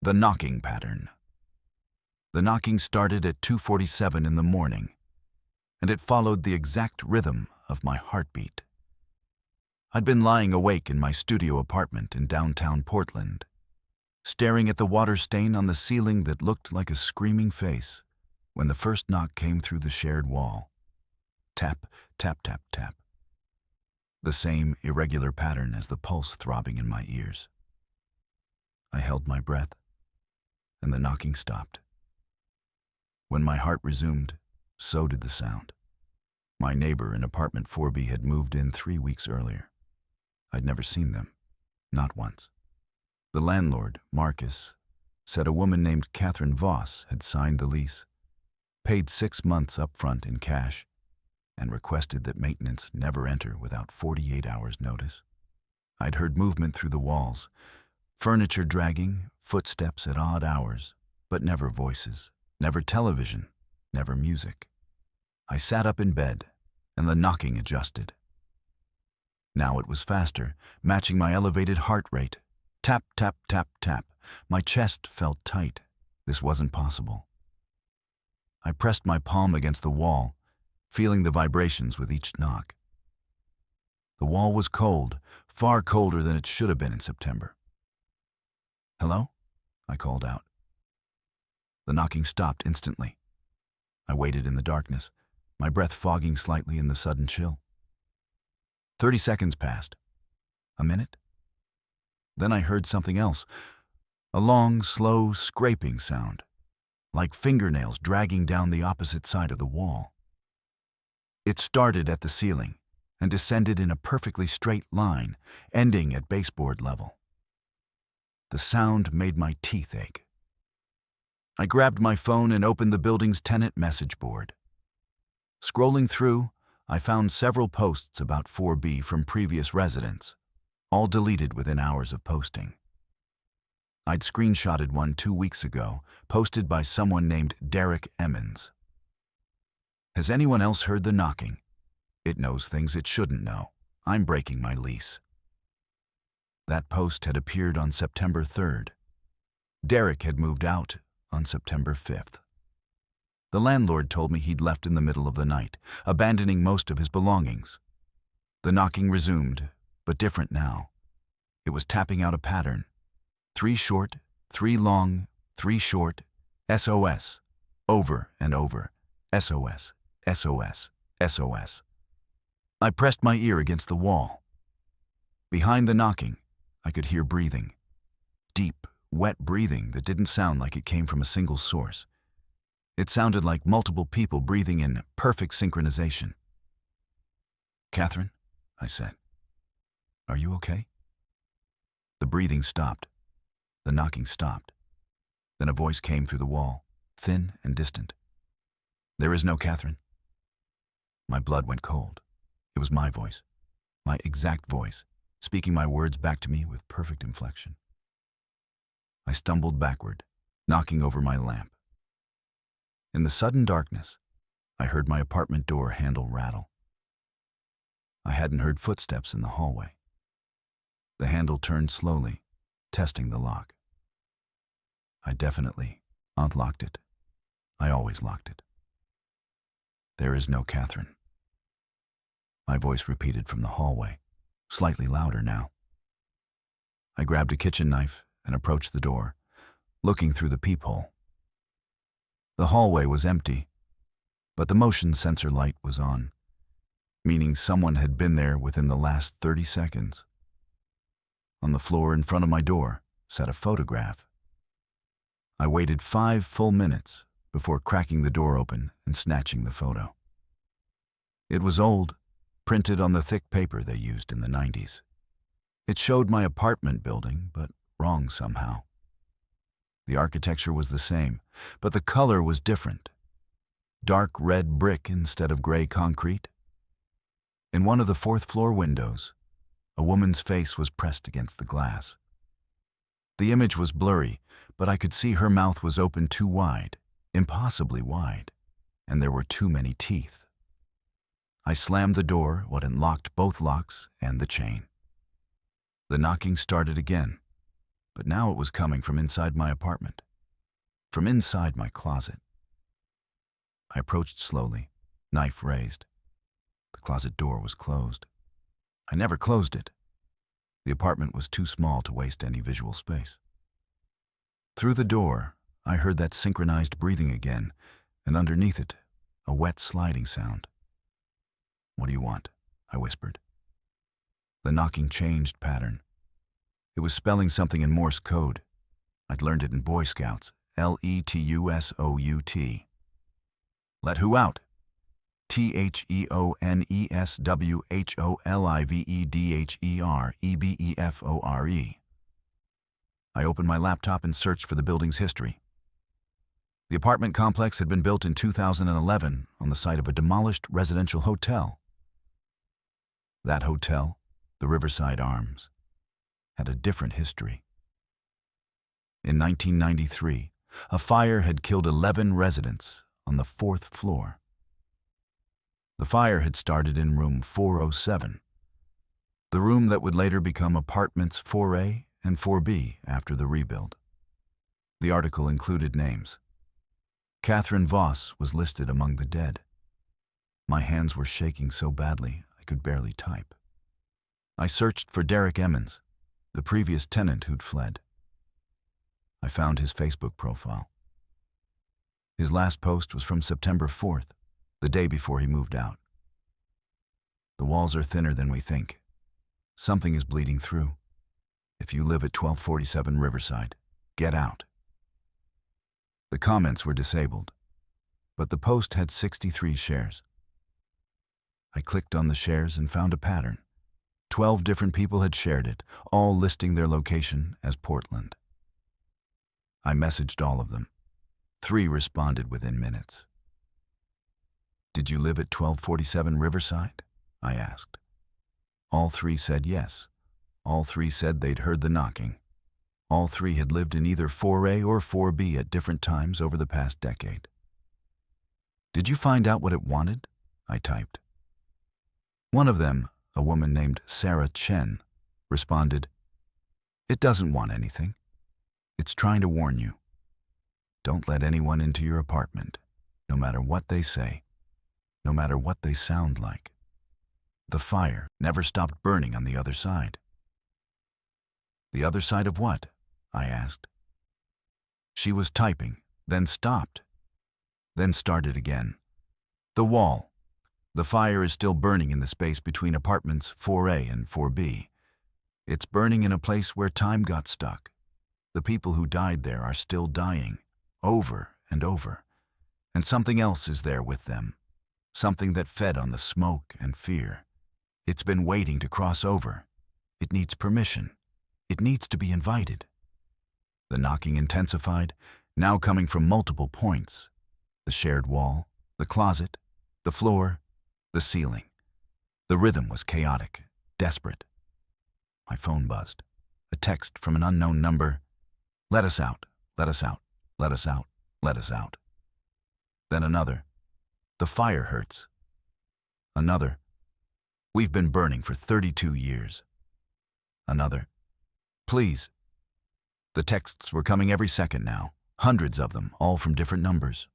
The knocking pattern. The knocking started at 2:47 in the morning, and it followed the exact rhythm of my heartbeat. I'd been lying awake in my studio apartment in downtown Portland, staring at the water stain on the ceiling that looked like a screaming face, when the first knock came through the shared wall. Tap, tap, tap, tap. The same irregular pattern as the pulse throbbing in my ears. I held my breath, and the knocking stopped. When my heart resumed, so did the sound. My neighbor in apartment 4B had moved in 3 weeks earlier. I'd never seen them, not once. The landlord, Marcus, said a woman named Catherine Voss had signed the lease, paid 6 months up front in cash, and requested that maintenance never enter without 48 hours' notice. I'd heard movement through the walls, furniture dragging, footsteps at odd hours, but never voices, never television, never music. I sat up in bed, and the knocking adjusted. Now it was faster, matching my elevated heart rate. Tap, tap, tap, tap. My chest felt tight. This wasn't possible. I pressed my palm against the wall, feeling the vibrations with each knock. The wall was cold, far colder than it should have been in September. "Hello?" I called out. The knocking stopped instantly. I waited in the darkness, my breath fogging slightly in the sudden chill. 30 seconds passed. A minute? Then I heard something else, a long, slow scraping sound, like fingernails dragging down the opposite side of the wall. It started at the ceiling and descended in a perfectly straight line, ending at baseboard level. The sound made my teeth ache. I grabbed my phone and opened the building's tenant message board. Scrolling through, I found several posts about 4B from previous residents, all deleted within hours of posting. I'd screenshotted one 2 weeks ago, posted by someone named Derek Emmons. "Has anyone else heard the knocking? It knows things it shouldn't know. I'm breaking my lease." That post had appeared on September 3rd. Derek had moved out on September 5th. The landlord told me he'd left in the middle of the night, abandoning most of his belongings. The knocking resumed, but different now. It was tapping out a pattern. 3 short, 3 long, 3 short, SOS, over and over, SOS, SOS, SOS. I pressed my ear against the wall. Behind the knocking, I could hear breathing. Deep, wet breathing that didn't sound like it came from a single source. It sounded like multiple people breathing in perfect synchronization. "Catherine," I said, "are you okay?" The breathing stopped. The knocking stopped. Then a voice came through the wall, thin and distant. "There is no Catherine." My blood went cold. It was my voice, my exact voice, speaking my words back to me with perfect inflection. I stumbled backward, knocking over my lamp. In the sudden darkness, I heard my apartment door handle rattle. I hadn't heard footsteps in the hallway. The handle turned slowly, testing the lock. I definitely unlocked it. I always locked it. "There is no Catherine." My voice repeated from the hallway, slightly louder now. I grabbed a kitchen knife and approached the door, looking through the peephole. The hallway was empty, but the motion sensor light was on, meaning someone had been there within the last 30 seconds. On the floor in front of my door sat a photograph. I waited 5 full minutes before cracking the door open and snatching the photo. It was old, printed on the thick paper they used in the 90s. It showed my apartment building, but wrong somehow. The architecture was the same, but the color was different. Dark red brick instead of gray concrete. In one of the 4th-floor windows, a woman's face was pressed against the glass. The image was blurry, but I could see her mouth was open too wide, impossibly wide, and there were too many teeth. I slammed the door, what unlocked both locks and the chain. The knocking started again, but now it was coming from inside my apartment, from inside my closet. I approached slowly, knife raised. The closet door was closed. I never closed it. The apartment was too small to waste any visual space. Through the door, I heard that synchronized breathing again, and underneath it, a wet sliding sound. "What do you want?" I whispered. The knocking changed pattern. It was spelling something in Morse code. I'd learned it in Boy Scouts, LETUSOUT. "Let who out?" THEONESWHOLIVEDHEREBEFORE. I opened my laptop and searched for the building's history. The apartment complex had been built in 2011 on the site of a demolished residential hotel. That hotel, the Riverside Arms, had a different history. In 1993, a fire had killed 11 residents on the 4th floor. The fire had started in room 407, the room that would later become apartments 4A and 4B after the rebuild. The article included names. Catherine Voss was listed among the dead. My hands were shaking so badly I could barely type. I searched for Derek Emmons, the previous tenant who'd fled. I found his Facebook profile. His last post was from September 4th, the day before he moved out. "The walls are thinner than we think. Something is bleeding through. If you live at 1247 Riverside, get out." The comments were disabled, but the post had 63 shares. I clicked on the shares and found a pattern. 12 different people had shared it, all listing their location as Portland. I messaged all of them. 3 responded within minutes. "Did you live at 1247 Riverside?" I asked. All 3 said yes. All 3 said they'd heard the knocking. All 3 had lived in either 4A or 4B at different times over the past decade. "Did you find out what it wanted?" I typed. One of them, a woman named Sarah Chen, responded, "It doesn't want anything. It's trying to warn you. Don't let anyone into your apartment, no matter what they say, no matter what they sound like." The fire never stopped burning on the other side. "The other side of what?" I asked. She was typing, then stopped, then started again. "The wall. The fire is still burning in the space between apartments 4A and 4B. It's burning in a place where time got stuck. The people who died there are still dying, over and over. And something else is there with them, something that fed on the smoke and fear. It's been waiting to cross over. It needs permission. It needs to be invited." The knocking intensified, now coming from multiple points: the shared wall, the closet, the floor, the ceiling. The rhythm was chaotic, desperate. My phone buzzed. A text from an unknown number: "Let us out, let us out, let us out, let us out." Then another: "The fire hurts." Another: "We've been burning for 32 years. Another: "Please." The texts were coming every second now, hundreds of them, all from different numbers.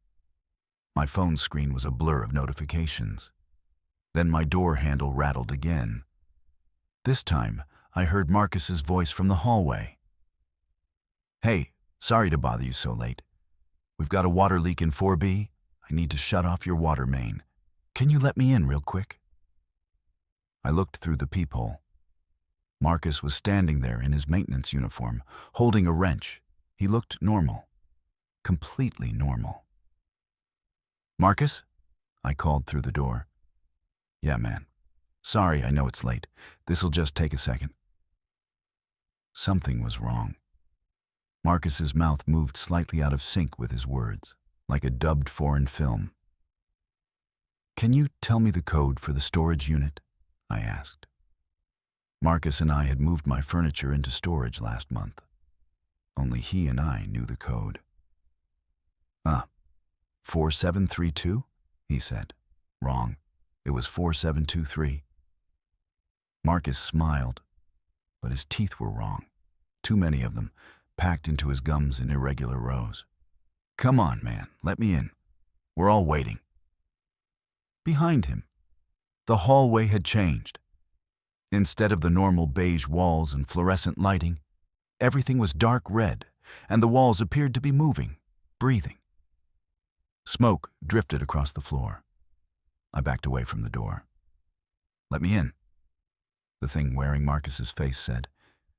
My phone screen was a blur of notifications. Then my door handle rattled again. This time, I heard Marcus's voice from the hallway. "Hey, sorry to bother you so late. We've got a water leak in 4B. I need to shut off your water main. Can you let me in real quick?" I looked through the peephole. Marcus was standing there in his maintenance uniform, holding a wrench. He looked normal. Completely normal. "Marcus?" I called through the door. "Yeah, man. Sorry, I know it's late. This'll just take a second." Something was wrong. Marcus's mouth moved slightly out of sync with his words, like a dubbed foreign film. "Can you tell me the code for the storage unit?" I asked. Marcus and I had moved my furniture into storage last month. Only he and I knew the code. 4732? He said. "Wrong. It was 4723. Marcus smiled, but his teeth were wrong. too many of them, packed into his gums in irregular rows. "Come on, man, let me in. We're all waiting." Behind him, the hallway had changed. Instead of the normal beige walls and fluorescent lighting, everything was dark red, and the walls appeared to be moving, breathing. Smoke drifted across the floor. I backed away from the door. "Let me in," the thing wearing Marcus's face said,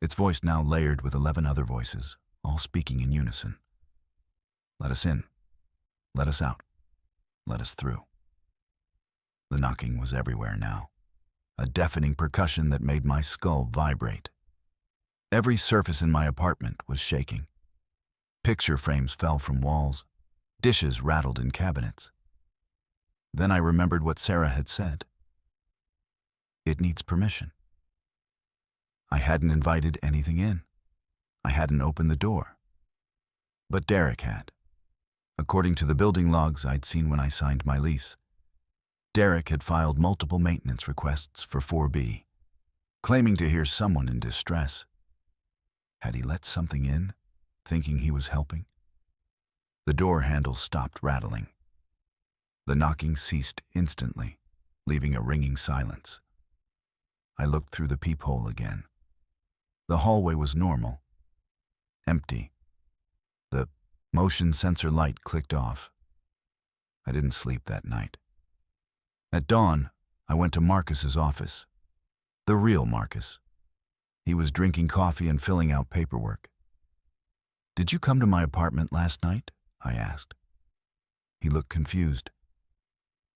its voice now layered with 11 other voices, all speaking in unison. "Let us in. Let us out. Let us through." The knocking was everywhere now, a deafening percussion that made my skull vibrate. Every surface in my apartment was shaking. Picture frames fell from walls. Dishes rattled in cabinets. Then I remembered what Sarah had said. It needs permission. I hadn't invited anything in. I hadn't opened the door. But Derek had. According to the building logs I'd seen when I signed my lease, Derek had filed multiple maintenance requests for 4B, claiming to hear someone in distress. Had he let something in, thinking he was helping? The door handle stopped rattling. The knocking ceased instantly, leaving a ringing silence. I looked through the peephole again. The hallway was normal, empty. The motion sensor light clicked off. I didn't sleep that night. At dawn, I went to Marcus's office. The real Marcus. He was drinking coffee and filling out paperwork. "Did you come to my apartment last night?" I asked. He looked confused.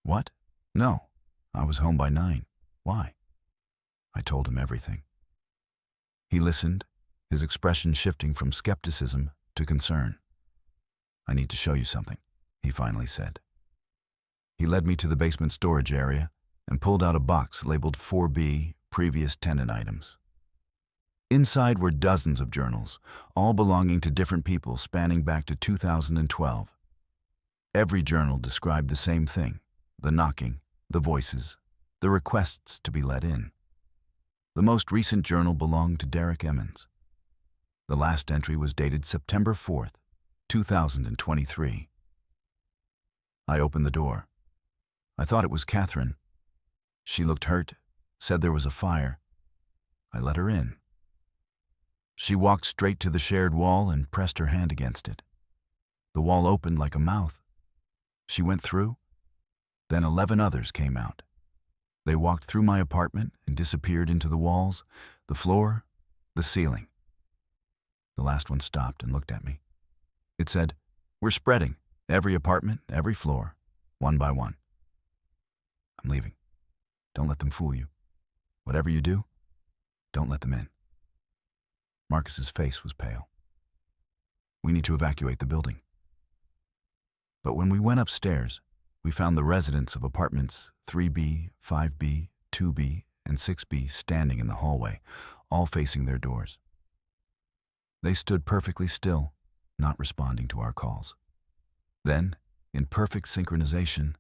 "What? No, I was home by 9. Why?" I told him everything. He listened, his expression shifting from skepticism to concern. "I need to show you something," he finally said. He led me to the basement storage area and pulled out a box labeled 4B, previous tenant items. Inside were dozens of journals, all belonging to different people spanning back to 2012. Every journal described the same thing: the knocking, the voices, the requests to be let in. The most recent journal belonged to Derek Emmons. The last entry was dated September 4th, 2023. I opened the door. I thought it was Catherine. She looked hurt, said there was a fire. I let her in. She walked straight to the shared wall and pressed her hand against it. The wall opened like a mouth. She went through. Then 11 others came out. They walked through my apartment and disappeared into the walls, the floor, the ceiling. The last one stopped and looked at me. It said, "We're spreading, every apartment, every floor, one by one. I'm leaving. Don't let them fool you. Whatever you do, don't let them in." Marcus's face was pale. "We need to evacuate the building." But when we went upstairs, we found the residents of apartments 3B, 5B, 2B, and 6B standing in the hallway, all facing their doors. They stood perfectly still, not responding to our calls. Then, in perfect synchronization,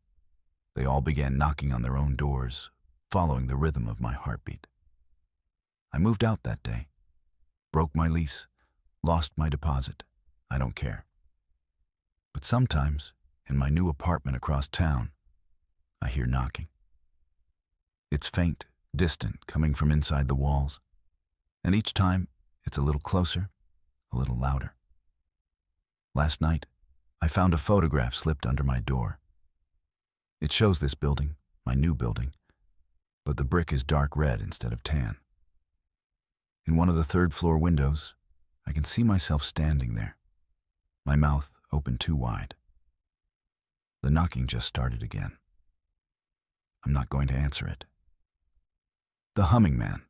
they all began knocking on their own doors, following the rhythm of my heartbeat. I moved out that day, broke my lease, lost my deposit. I don't care. But sometimes, in my new apartment across town, I hear knocking. It's faint, distant, coming from inside the walls, and each time it's a little closer, a little louder. Last night, I found a photograph slipped under my door. It shows this building, my new building, but the brick is dark red instead of tan. In one of the third-floor windows, I can see myself standing there, my mouth open too wide. The knocking just started again. I'm not going to answer it. The humming man.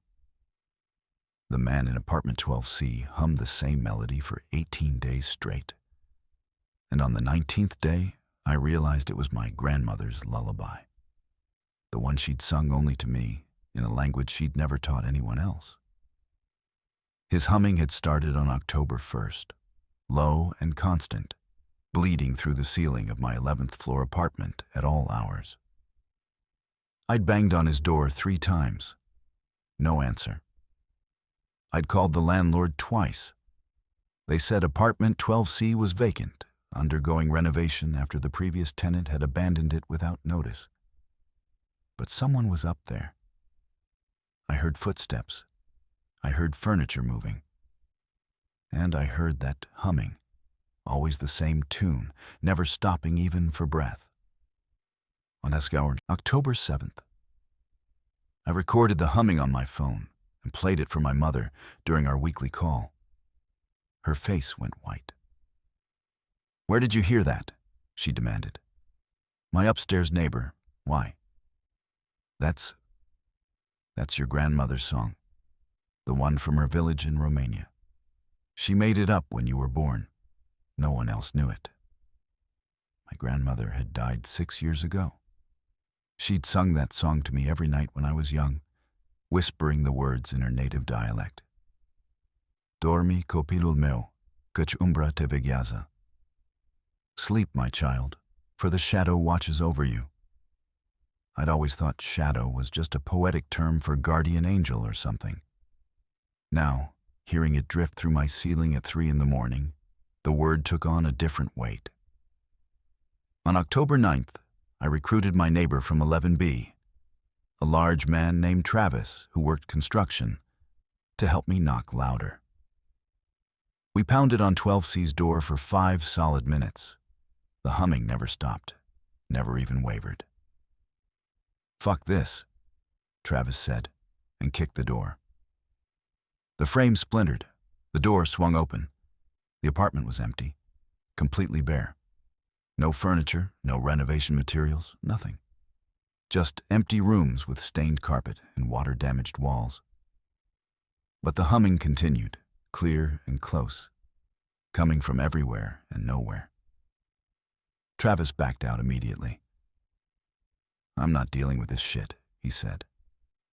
The man in apartment 12C hummed the same melody for 18 days straight. And on the 19th day, I realized it was my grandmother's lullaby. The one she'd sung only to me, in a language she'd never taught anyone else. His humming had started on October 1st, low and constant, bleeding through the ceiling of my 11th floor apartment at all hours. I'd banged on his door 3 times. No answer. I'd called the landlord twice. They said apartment 12C was vacant, undergoing renovation after the previous tenant had abandoned it without notice. But someone was up there. I heard footsteps. I heard furniture moving. And I heard that humming, always the same tune, never stopping even for breath. On escalated, October 7th. I recorded the humming on my phone and played it for my mother during our weekly call. Her face went white. "Where did you hear that?" she demanded. "My upstairs neighbor. Why?" That's your grandmother's song, the one from her village in Romania. She made it up when you were born. No one else knew it. My grandmother had died 6 years ago. She'd sung that song to me every night when I was young, whispering the words in her native dialect. Dormi, copilul meu, căci umbra te veghează. Sleep, my child, for the shadow watches over you. I'd always thought shadow was just a poetic term for guardian angel or something. Now, hearing it drift through my ceiling at 3 in the morning, the word took on a different weight. On October 9th, I recruited my neighbor from 11B, a large man named Travis who worked construction, to help me knock louder. We pounded on 12C's door for 5 solid minutes. The humming never stopped, never even wavered. "Fuck this," Travis said, and kicked the door. The frame splintered. The door swung open. The apartment was empty, completely bare. No furniture, no renovation materials, nothing. Just empty rooms with stained carpet and water-damaged walls. But the humming continued, clear and close, coming from everywhere and nowhere. Travis backed out immediately. "I'm not dealing with this shit," he said,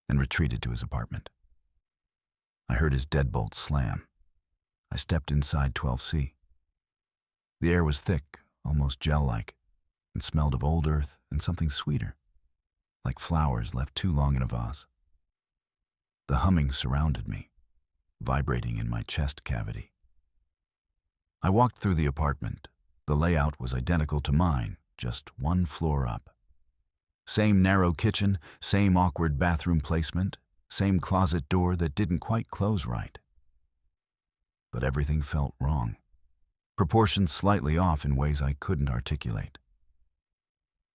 and retreated to his apartment. I heard his deadbolt slam. I stepped inside 12C. The air was thick, almost gel-like, and smelled of old earth and something sweeter, like flowers left too long in a vase. The humming surrounded me, vibrating in my chest cavity. I walked through the apartment. The layout was identical to mine, just 1 floor up. Same narrow kitchen, same awkward bathroom placement, same closet door that didn't quite close right. But everything felt wrong, proportions slightly off in ways I couldn't articulate.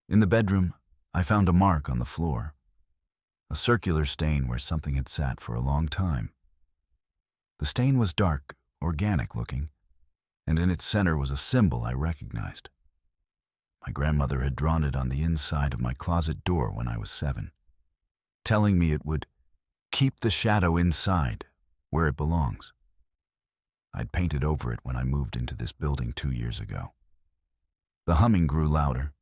In the bedroom, I found a mark on the floor, a circular stain where something had sat for a long time. The stain was dark, organic looking, and in its center was a symbol I recognized. My grandmother had drawn it on the inside of my closet door when I was 7, telling me it would keep the shadow inside, where it belongs. I'd painted over it when I moved into this building 2 years ago. The humming grew louder.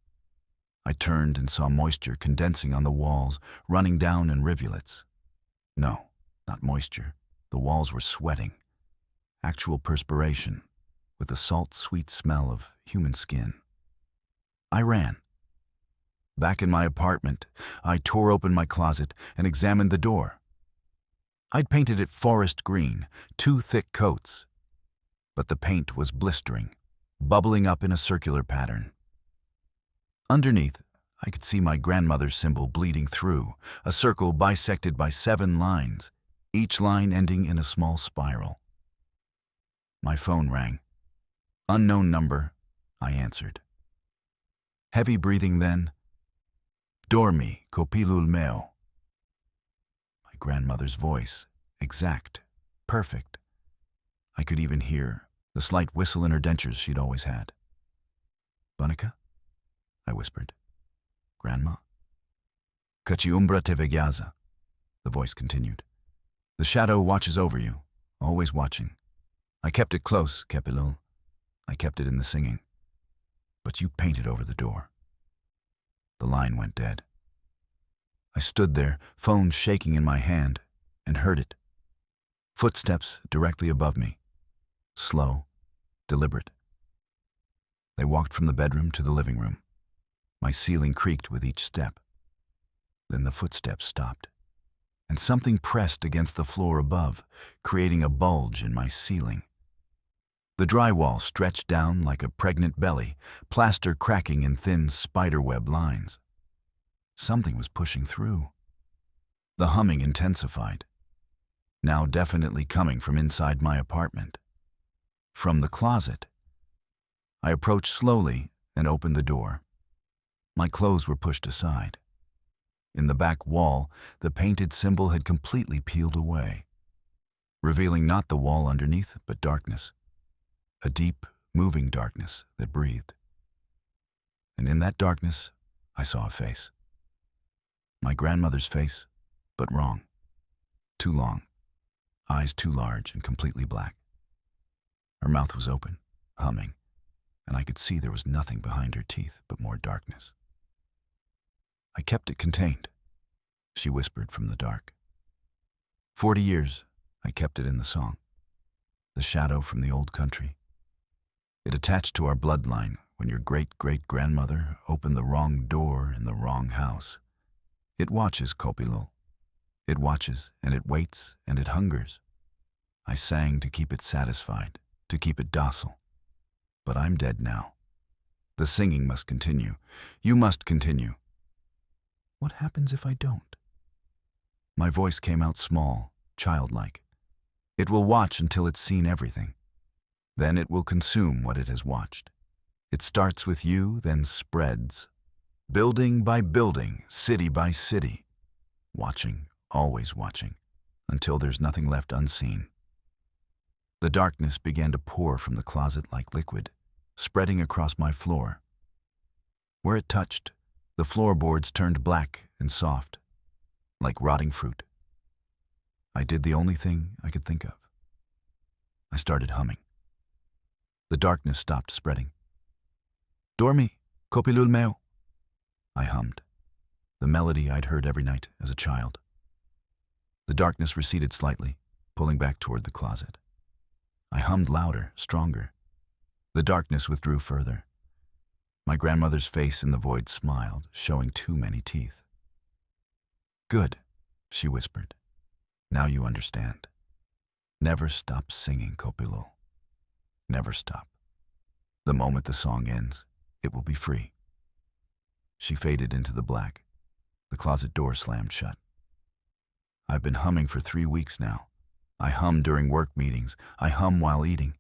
I turned and saw moisture condensing on the walls, running down in rivulets. No, not moisture. The walls were sweating. Actual perspiration, with the salt-sweet smell of human skin. I ran. Back in my apartment, I tore open my closet and examined the door. I'd painted it forest green, 2 thick coats, but the paint was blistering, bubbling up in a circular pattern. Underneath, I could see my grandmother's symbol bleeding through, a circle bisected by 7 lines, each line ending in a small spiral. My phone rang. "Unknown number," I answered. Heavy breathing then. "Dormi, copilul meu." My grandmother's voice, exact, perfect. I could even hear the slight whistle in her dentures she'd always had. "Bunica?" I whispered. "Grandma?" "Căci umbra te veghează," the voice continued. "The shadow watches over you, always watching. I kept it close, copilul. I kept it in the singing. But you painted over the door." The line went dead. I stood there, phone shaking in my hand, and heard it. Footsteps directly above me. Slow, deliberate. They walked from the bedroom to the living room. My ceiling creaked with each step. Then the footsteps stopped. and something pressed against the floor above, creating a bulge in my ceiling. The drywall stretched down like a pregnant belly, plaster cracking in thin spiderweb lines. Something was pushing through. The humming intensified, now definitely coming from inside my apartment. From the closet. I approached slowly and opened the door. My clothes were pushed aside. In the back wall, the painted symbol had completely peeled away, revealing not the wall underneath, but darkness. A deep, moving darkness that breathed. And in that darkness, I saw a face. My grandmother's face, but wrong. Too long, eyes too large and completely black. Her mouth was open, humming, and I could see there was nothing behind her teeth but more darkness. I kept it contained, she whispered from the dark. 40 years, I kept it in the song. The shadow from the old country. It attached to our bloodline when your great-great-grandmother opened the wrong door in the wrong house. It watches, Kopilul. It watches, and it waits, and it hungers. I sang to keep it satisfied, to keep it docile. But I'm dead now. The singing must continue. You must continue. What happens if I don't? My voice came out small, childlike. It will watch until it's seen everything. Then it will consume what it has watched. It starts with you, then spreads. Building by building, city by city. Watching, always watching, until there's nothing left unseen. The darkness began to pour from the closet like liquid, spreading across my floor. Where it touched, the floorboards turned black and soft, like rotting fruit. I did the only thing I could think of. I started humming. The darkness stopped spreading. Dormi, Kopilul meu. I hummed, the melody I'd heard every night as a child. The darkness receded slightly, pulling back toward the closet. I hummed louder, stronger. The darkness withdrew further. My grandmother's face in the void smiled, showing too many teeth. Good, she whispered. Now you understand. Never stop singing, Kopilul. Never stop. The moment the song ends, it will be free. She faded into the black. The closet door slammed shut. I've been humming for 3 weeks now. I hum during work meetings. I hum while eating.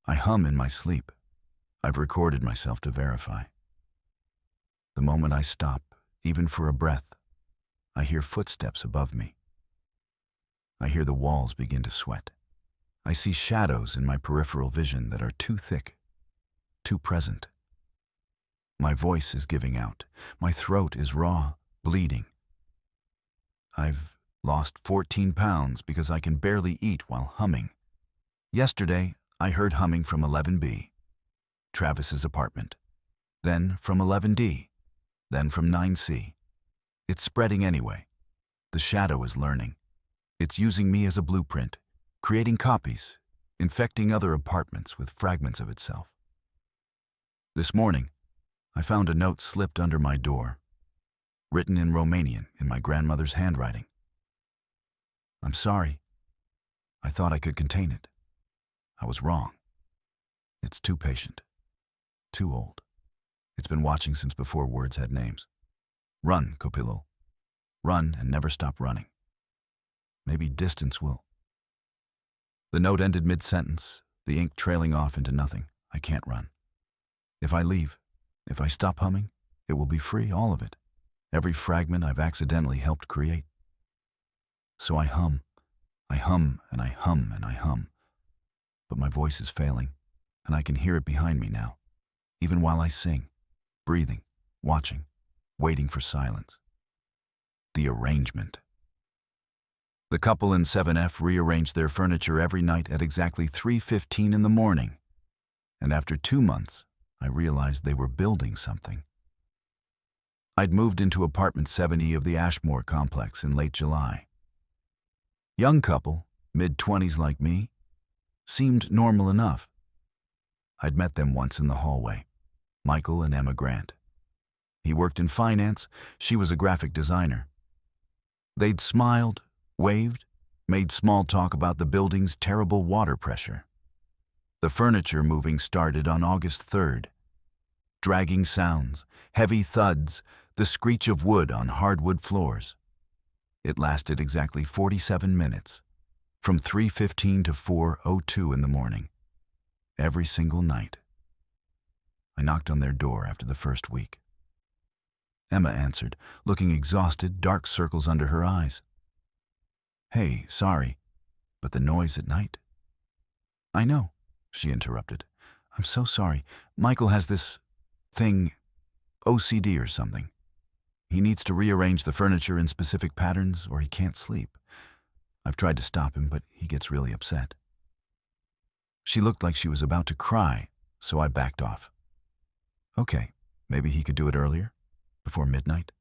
I hum in my sleep. I've recorded myself to verify. The moment I stop, even for a breath, I hear footsteps above me. I hear the walls begin to sweat. I see shadows in my peripheral vision that are too thick, too present. My voice is giving out. My throat is raw, bleeding. I've lost 14 pounds because I can barely eat while humming. Yesterday, I heard humming from 11B, Travis's apartment, then from 11D, then from 9C. It's spreading anyway. The shadow is learning. It's using me as a blueprint, creating copies, infecting other apartments with fragments of itself. This morning, I found a note slipped under my door, written in Romanian in my grandmother's handwriting. I'm sorry. I thought I could contain it. I was wrong. It's too patient, too old. It's been watching since before words had names. Run, Kopilul. Run and never stop running. Maybe distance will. The note ended mid-sentence, the ink trailing off into nothing. I can't run. If I leave, if I stop humming, it will be free, all of it. Every fragment I've accidentally helped create. So I hum. I hum and I hum and I hum. But my voice is failing, and I can hear it behind me now, even while I sing, breathing, watching, waiting for silence. The arrangement. The couple in 7F rearranged their furniture every night at exactly 3:15 in the morning, and after 2 months, I realized they were building something. I'd moved into apartment 70 of the Ashmore complex in late July. Young couple, mid-20s like me, seemed normal enough. I'd met them once in the hallway, Michael and Emma Grant. He worked in finance, she was a graphic designer. They'd smiled, waved, made small talk about the building's terrible water pressure. The furniture moving started on August 3rd. Dragging sounds, heavy thuds, the screech of wood on hardwood floors. It lasted exactly 47 minutes, from 3:15 to 4:02 in the morning, every single night. I knocked on their door after the first week. Emma answered, looking exhausted, dark circles under her eyes. "Hey, sorry, but the noise at night?" "I know," she interrupted. "I'm so sorry. Michael has this thing, OCD or something. He needs to rearrange the furniture in specific patterns or he can't sleep. I've tried to stop him, but he gets really upset." She looked like she was about to cry, so I backed off. "Okay, maybe he could do it earlier, before midnight."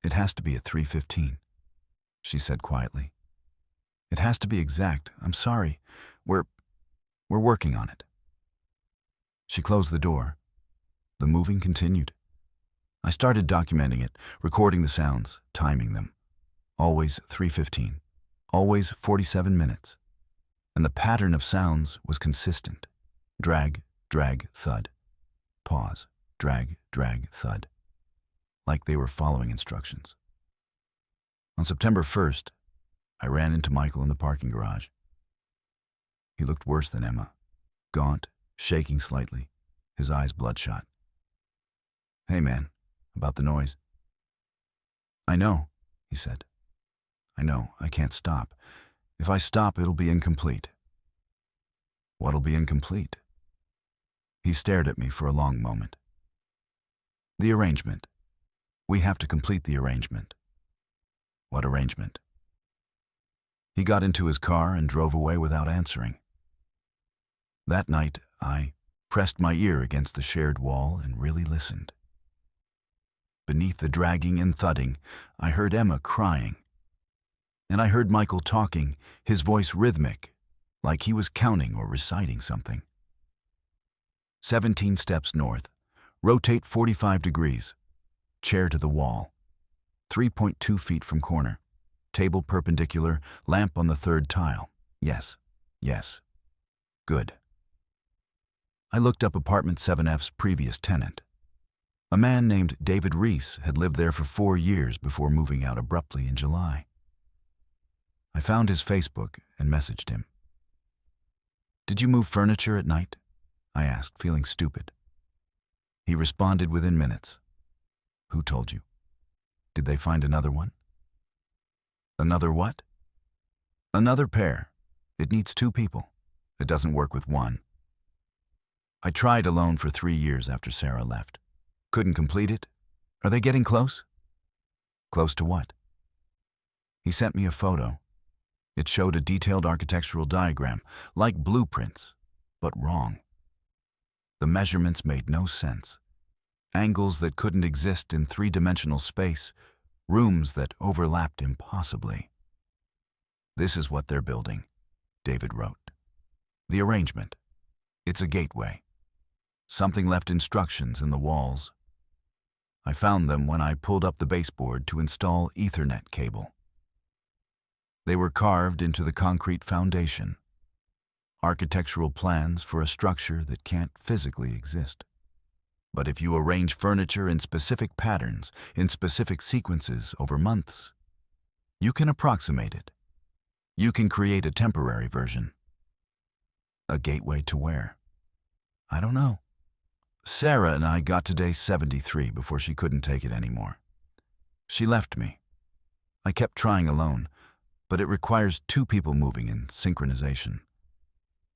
"It has to be at 3:15, she said quietly. "It has to be exact. I'm sorry. We're working on it." She closed the door. The moving continued. I started documenting it, recording the sounds, timing them. Always 3:15, always 47 minutes. And the pattern of sounds was consistent. Drag, drag, thud. Pause, drag, drag, thud. Like they were following instructions. On September 1st, I ran into Michael in the parking garage. He looked worse than Emma, gaunt, shaking slightly, his eyes bloodshot. "Hey man, about the noise." "I know," he said. "I know, I can't stop. If I stop, it'll be incomplete." "What'll be incomplete?" He stared at me for a long moment. "The arrangement. We have to complete the arrangement." "What arrangement?" He got into his car and drove away without answering. That night, I pressed my ear against the shared wall and really listened. Beneath the dragging and thudding, I heard Emma crying. And I heard Michael talking, his voice rhythmic, like he was counting or reciting something. 17 steps north, rotate 45 degrees, chair to the wall, 3.2 feet from corner, table perpendicular, lamp on the third tile. Yes, yes. Good. I looked up apartment 7F's previous tenant. A man named David Reese had lived there for 4 years before moving out abruptly in July. I found his Facebook and messaged him. "Did you move furniture at night?" I asked, feeling stupid. He responded within minutes. "Who told you? Did they find another one?" "Another what?" "Another pair. It needs 2 people. It doesn't work with 1. I tried alone for 3 years after Sarah left. Couldn't complete it. Are they getting close?" "Close to what?" He sent me a photo. It showed a detailed architectural diagram, like blueprints, but wrong. The measurements made no sense. Angles that couldn't exist in 3-dimensional space, rooms that overlapped impossibly. "This is what they're building," David wrote. "The arrangement. It's a gateway. Something left instructions in the walls. I found them when I pulled up the baseboard to install Ethernet cable. They were carved into the concrete foundation. Architectural plans for a structure that can't physically exist. But if you arrange furniture in specific patterns, in specific sequences over months, you can approximate it. You can create a temporary version." A gateway to where? I don't know. Sarah and I got to day 73 before she couldn't take it anymore. She left me. I kept trying alone, but it requires 2 people moving in synchronization.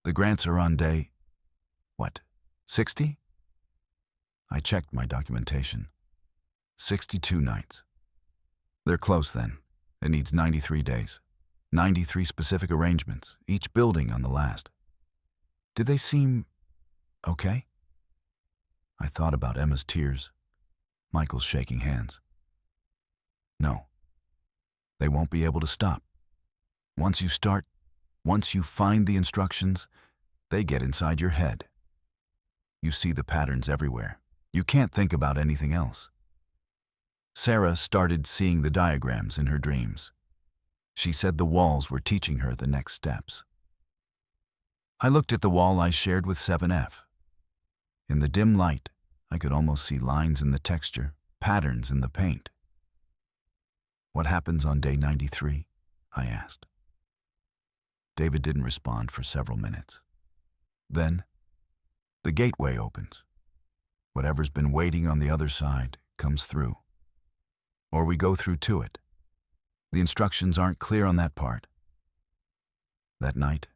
The grants are on day, 60? I checked my documentation. 62 nights. They're close then. It needs 93 days. 93 specific arrangements, each building on the last. Did they seem okay? I thought about Emma's tears, Michael's shaking hands. No. They won't be able to stop. Once you start, once you find the instructions, they get inside your head. You see the patterns everywhere. You can't think about anything else. Sarah started seeing the diagrams in her dreams. She said the walls were teaching her the next steps. I looked at the wall I shared with 7F. In the dim light, I could almost see lines in the texture, patterns in the paint. "What happens on day 93? I asked. David didn't respond for several minutes. Then, the gateway opens. Whatever's been waiting on the other side comes through. Or we go through to it. The instructions aren't clear on that part. That night,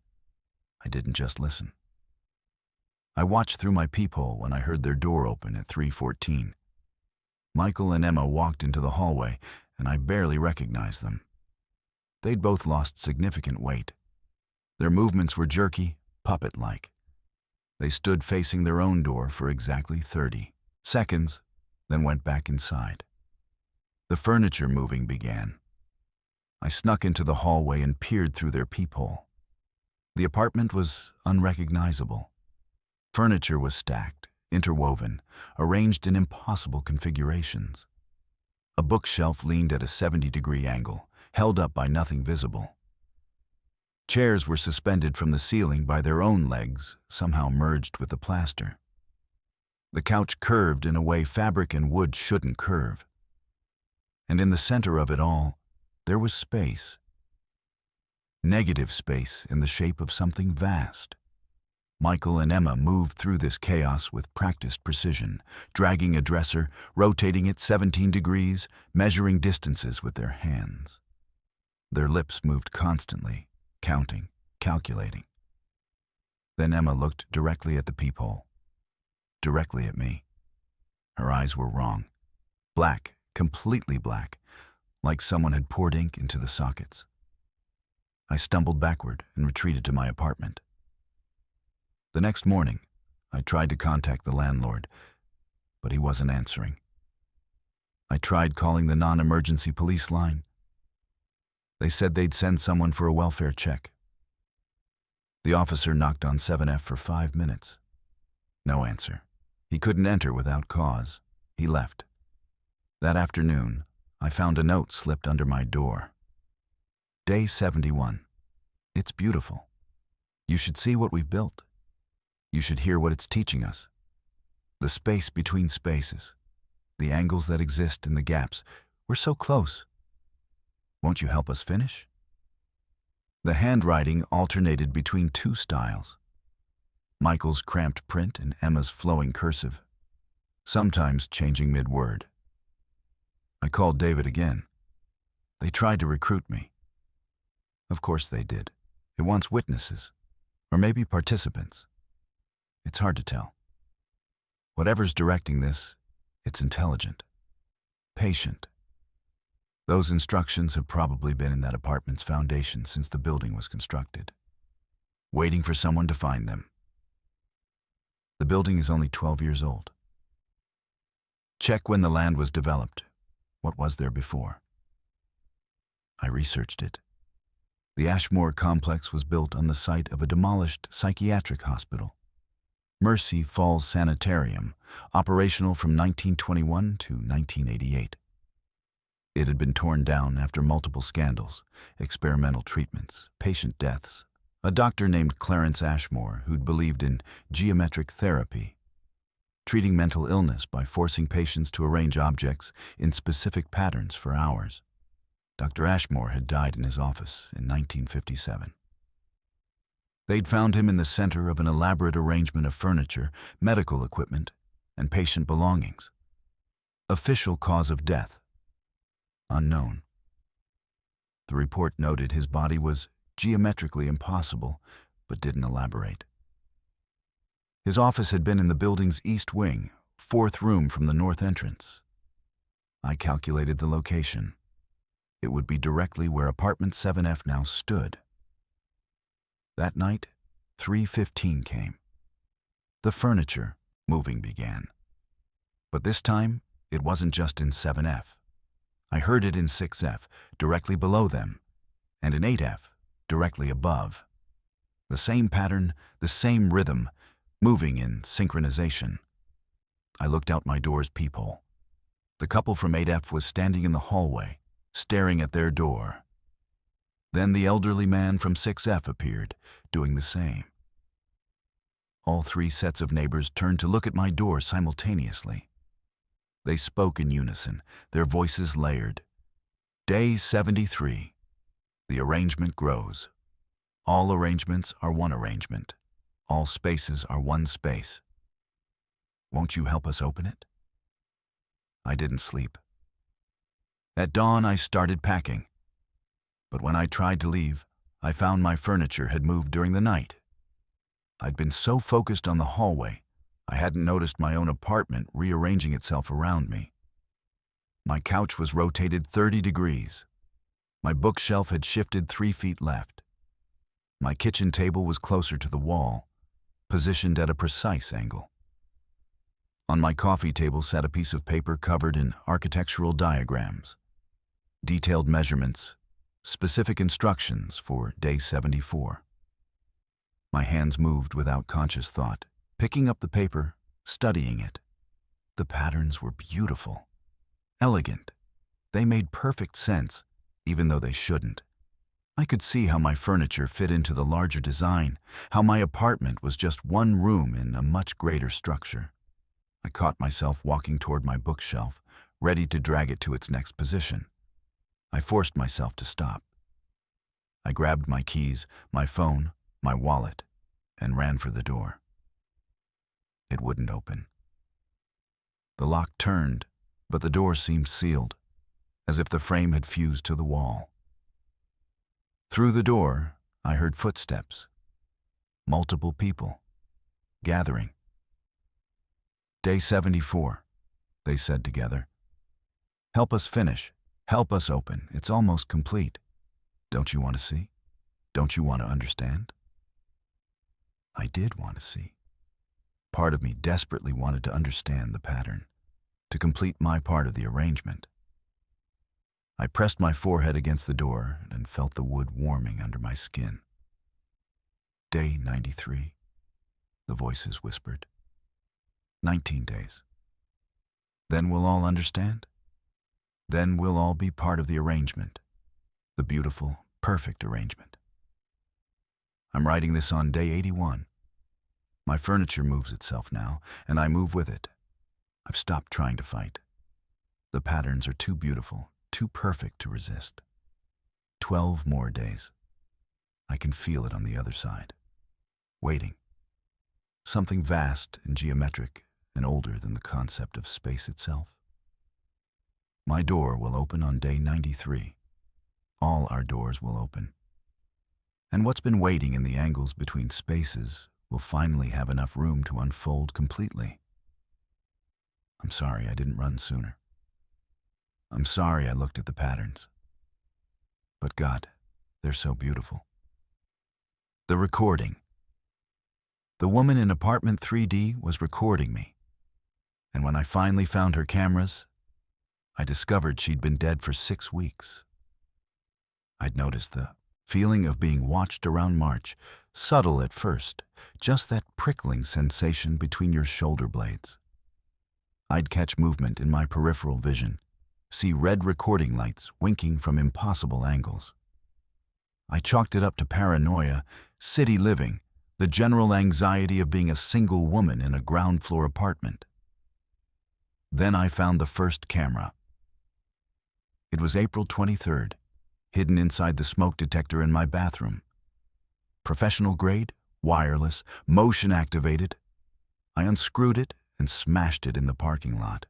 I didn't just listen. I watched through my peephole when I heard their door open at 3:14. Michael and Emma walked into the hallway, and I barely recognized them. They'd both lost significant weight. Their movements were jerky, puppet-like. They stood facing their own door for exactly 30 seconds, then went back inside. The furniture moving began. I snuck into the hallway and peered through their peephole. The apartment was unrecognizable. Furniture was stacked, interwoven, arranged in impossible configurations. A bookshelf leaned at a 70-degree angle, held up by nothing visible. Chairs were suspended from the ceiling by their own legs, somehow merged with the plaster. The couch curved in a way fabric and wood shouldn't curve. And in the center of it all, there was space. Negative space in the shape of something vast. Michael and Emma moved through this chaos with practiced precision, dragging a dresser, rotating it 17 degrees, measuring distances with their hands. Their lips moved constantly, counting, calculating. Then Emma looked directly at the peephole, directly at me. Her eyes were wrong. Black, completely black, like someone had poured ink into the sockets. I stumbled backward and retreated to my apartment. The next morning, I tried to contact the landlord, but he wasn't answering. I tried calling the non-emergency police line. They said they'd send someone for a welfare check. The officer knocked on 7F for 5 minutes. No answer. He couldn't enter without cause. He left. That afternoon, I found a note slipped under my door. Day 71. It's beautiful. You should see what we've built. You should hear what it's teaching us. The space between spaces. The angles that exist in the gaps. We're so close. Won't you help us finish? The handwriting alternated between two styles. Michael's cramped print and Emma's flowing cursive, sometimes changing mid-word. I called David again. They tried to recruit me. Of course they did. It wants witnesses, or maybe participants. It's hard to tell. Whatever's directing this, it's intelligent, patient. Those instructions have probably been in that apartment's foundation since the building was constructed, waiting for someone to find them. The building is only 12 years old. Check when the land was developed. What was there before? I researched it. The Ashmore complex was built on the site of a demolished psychiatric hospital, Mercy Falls Sanitarium, operational from 1921 to 1988. It had been torn down after multiple scandals, experimental treatments, patient deaths. A doctor named Clarence Ashmore who'd believed in geometric therapy, treating mental illness by forcing patients to arrange objects in specific patterns for hours. Dr. Ashmore had died in his office in 1957. They'd found him in the center of an elaborate arrangement of furniture, medical equipment, and patient belongings. Official cause of death: unknown. The report noted his body was geometrically impossible, but didn't elaborate. His office had been in the building's east wing, 4th room from the north entrance. I calculated the location. It would be directly where apartment 7F now stood. That night, 3:15 came. The furniture moving began. But this time, it wasn't just in 7F. I heard it in 6F, directly below them, and in 8F, directly above. The same pattern, the same rhythm, moving in synchronization. I looked out my door's peephole. The couple from 8F was standing in the hallway, staring at their door. Then the elderly man from 6F appeared, doing the same. All three sets of neighbors turned to look at my door simultaneously. They spoke in unison, their voices layered. Day 73. The arrangement grows. All arrangements are one arrangement. All spaces are one space. Won't you help us open it? I didn't sleep. At dawn, I started packing. But when I tried to leave, I found my furniture had moved during the night. I'd been so focused on the hallway, I hadn't noticed my own apartment rearranging itself around me. My couch was rotated 30 degrees. My bookshelf had shifted 3 feet left. My kitchen table was closer to the wall, positioned at a precise angle. On my coffee table sat a piece of paper covered in architectural diagrams, detailed measurements, specific instructions for day 74. My hands moved without conscious thought, picking up the paper, studying it. The patterns were beautiful, elegant. They made perfect sense, even though they shouldn't. I could see how my furniture fit into the larger design, how my apartment was just one room in a much greater structure. I caught myself walking toward my bookshelf, ready to drag it to its next position. I forced myself to stop. I grabbed my keys, my phone, my wallet, and ran for the door. It wouldn't open. The lock turned, but the door seemed sealed, as if the frame had fused to the wall. Through the door, I heard footsteps. Multiple people, gathering. Day 74, they said together. Help us finish. Help us open. It's almost complete. Don't you want to see? Don't you want to understand? I did want to see. Part of me desperately wanted to understand the pattern, to complete my part of the arrangement. I pressed my forehead against the door and felt the wood warming under my skin. Day 93, the voices whispered. 19 days. Then we'll all understand? Then we'll all be part of the arrangement, the beautiful, perfect arrangement. I'm writing this on day 81. My furniture moves itself now, and I move with it. I've stopped trying to fight. The patterns are too beautiful, too perfect to resist. 12 more days. I can feel it on the other side. Waiting. Something vast and geometric and older than the concept of space itself. My door will open on day 93. All our doors will open. And what's been waiting in the angles between spaces will finally have enough room to unfold completely. I'm sorry I didn't run sooner. I'm sorry I looked at the patterns. But God, they're so beautiful. The recording. The woman in apartment 3D was recording me. And when I finally found her cameras, I discovered she'd been dead for 6 weeks. I'd noticed the feeling of being watched around March, subtle at first, just that prickling sensation between your shoulder blades. I'd catch movement in my peripheral vision, see red recording lights winking from impossible angles. I chalked it up to paranoia, city living, the general anxiety of being a single woman in a ground-floor apartment. Then I found the first camera. It was April 23rd, hidden inside the smoke detector in my bathroom. Professional grade, wireless, motion activated. I unscrewed it and smashed it in the parking lot.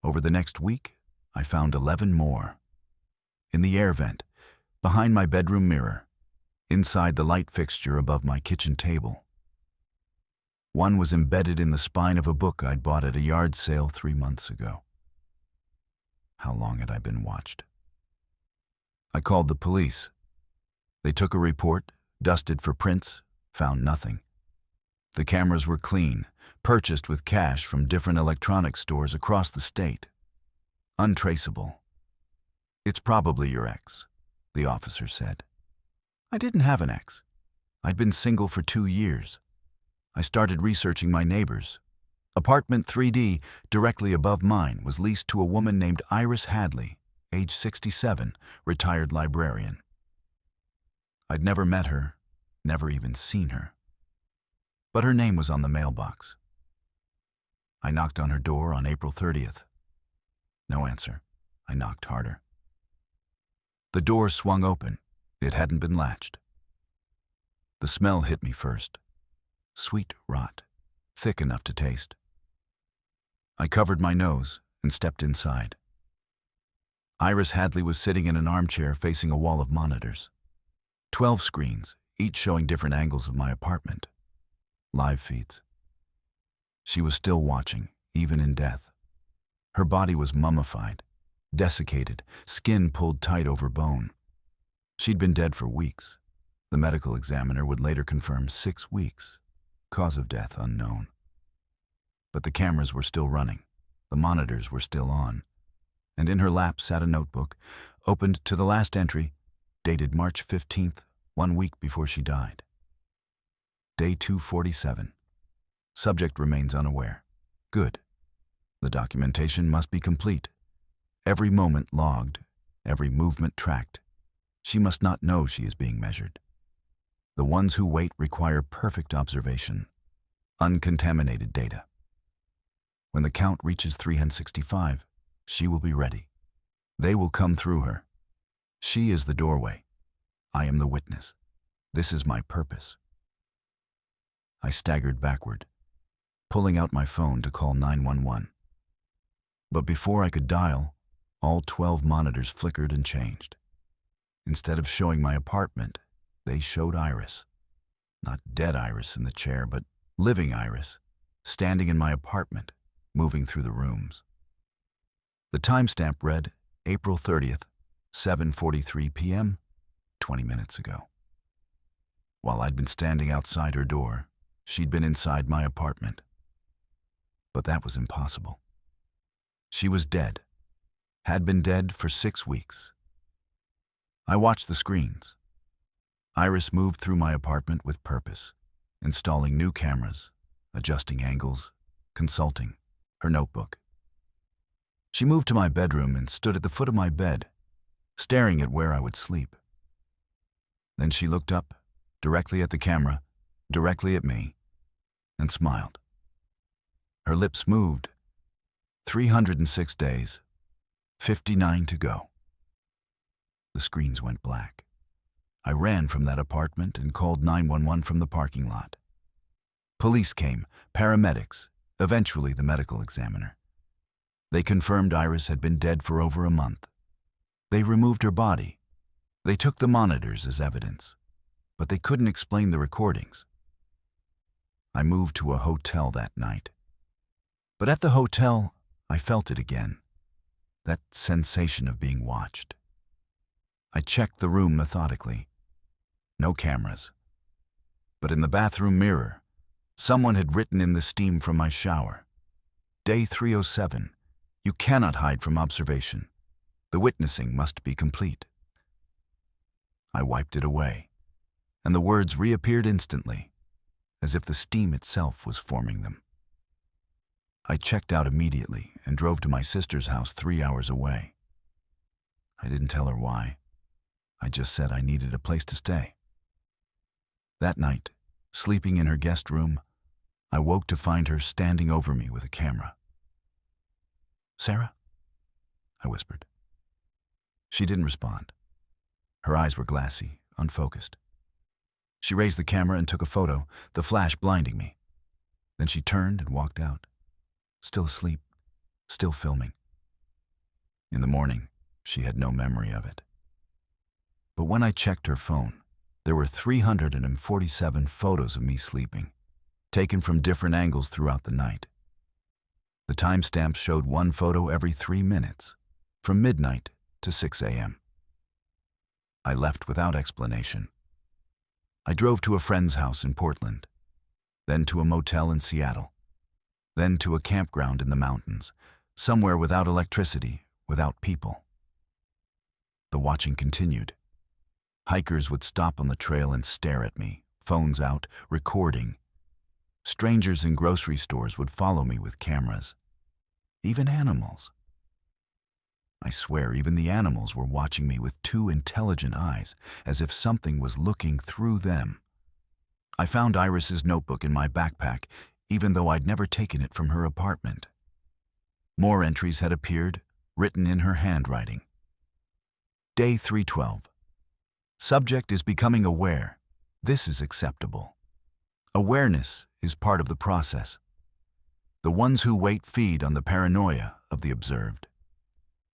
Over the next week, I found 11 more. In the air vent, behind my bedroom mirror, inside the light fixture above my kitchen table. One was embedded in the spine of a book I'd bought at a yard sale 3 months ago. How long had I been watched? I called the police. They took a report, dusted for prints, found nothing. The cameras were clean, purchased with cash from different electronics stores across the state. Untraceable. It's probably your ex, the officer said. I didn't have an ex. I'd been single for 2 years. I started researching my neighbors. Apartment 3D, directly above mine, was leased to a woman named Iris Hadley, age 67, retired librarian. I'd never met her, never even seen her. But her name was on the mailbox. I knocked on her door on April 30th. No answer. I knocked harder. The door swung open. It hadn't been latched. The smell hit me first. Sweet rot, thick enough to taste. I covered my nose and stepped inside. Iris Hadley was sitting in an armchair facing a wall of monitors. 12 screens, each showing different angles of my apartment. Live feeds. She was still watching, even in death. Her body was mummified, desiccated, skin pulled tight over bone. She'd been dead for weeks. The medical examiner would later confirm 6 weeks. Cause of death unknown. But the cameras were still running. The monitors were still on. And in her lap sat a notebook, opened to the last entry, dated March 15th, 1 week before she died. Day 247. Subject remains unaware. Good. The documentation must be complete. Every moment logged, every movement tracked. She must not know she is being measured. The ones who wait require perfect observation, uncontaminated data. When the count reaches 365, she will be ready. They will come through her. She is the doorway. I am the witness. This is my purpose. I staggered backward, pulling out my phone to call 911. But before I could dial, all 12 monitors flickered and changed. Instead of showing my apartment, they showed Iris. Not dead Iris in the chair, but living Iris, standing in my apartment, moving through the rooms. The timestamp read April 30th, 7:43 p.m., 20 minutes ago. While I'd been standing outside her door, she'd been inside my apartment. But that was impossible. She was dead, had been dead for 6 weeks. I watched the screens. Iris moved through my apartment with purpose, installing new cameras, adjusting angles, consulting her notebook. She moved to my bedroom and stood at the foot of my bed, staring at where I would sleep. Then she looked up, directly at the camera, directly at me, and smiled. Her lips moved. 306 days, 59 to go. The screens went black. I ran from that apartment and called 911 from the parking lot. Police came, paramedics, eventually the medical examiner. They confirmed Iris had been dead for over a month. They removed her body. They took the monitors as evidence, but they couldn't explain the recordings. I moved to a hotel that night. But at the hotel, I felt it again, that sensation of being watched. I checked the room methodically. No cameras. But in the bathroom mirror, someone had written in the steam from my shower, Day 307, you cannot hide from observation. The witnessing must be complete. I wiped it away, and the words reappeared instantly, as if the steam itself was forming them. I checked out immediately and drove to my sister's house 3 hours away. I didn't tell her why. I just said I needed a place to stay. That night, sleeping in her guest room, I woke to find her standing over me with a camera. "Sarah?" I whispered. She didn't respond. Her eyes were glassy, unfocused. She raised the camera and took a photo, the flash blinding me. Then she turned and walked out, still asleep, still filming. In the morning, she had no memory of it. But when I checked her phone, there were 347 photos of me sleeping, taken from different angles throughout the night. The timestamps showed one photo every 3 minutes, from midnight to 6 a.m. I left without explanation. I drove to a friend's house in Portland, then to a motel in Seattle, then to a campground in the mountains, somewhere without electricity, without people. The watching continued. Hikers would stop on the trail and stare at me, phones out, recording. Strangers in grocery stores would follow me with cameras. Even animals. I swear even the animals were watching me with two intelligent eyes, as if something was looking through them. I found Iris's notebook in my backpack, even though I'd never taken it from her apartment. More entries had appeared, written in her handwriting. Day 312. Subject is becoming aware. This is acceptable. Awareness is part of the process. The ones who wait feed on the paranoia of the observed.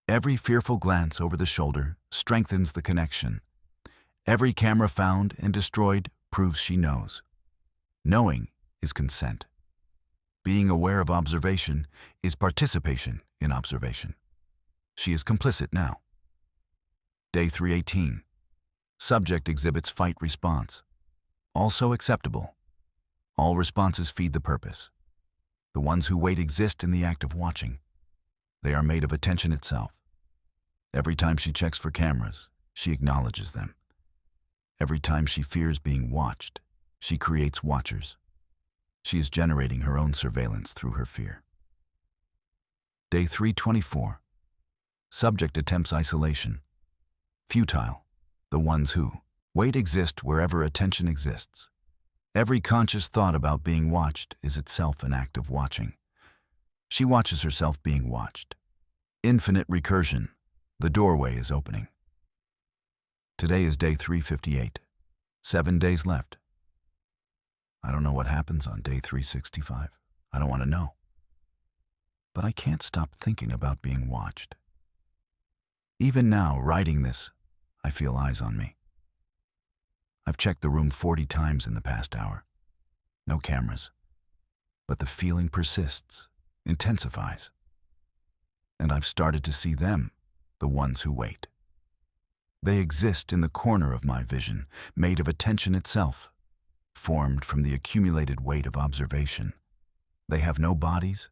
Every fearful glance over the shoulder strengthens the connection. Every camera found and destroyed proves she knows. Knowing is consent. Being aware of observation is participation in observation. She is complicit now. Day 318. Subject exhibits fight response. Also acceptable. All responses feed the purpose. The ones who wait exist in the act of watching. They are made of attention itself. Every time she checks for cameras, she acknowledges them. Every time she fears being watched, she creates watchers. She is generating her own surveillance through her fear. Day 324. Subject attempts isolation. Futile. The ones who wait exist wherever attention exists. Every conscious thought about being watched is itself an act of watching. She watches herself being watched. Infinite recursion. The doorway is opening. Today is day 358. 7 days left. I don't know what happens on day 365. I don't want to know. But I can't stop thinking about being watched. Even now, writing this, I feel eyes on me. I've checked the room 40 times in the past hour. No cameras. But the feeling persists, intensifies. And I've started to see them, the ones who wait. They exist in the corner of my vision, made of attention itself, formed from the accumulated weight of observation. They have no bodies,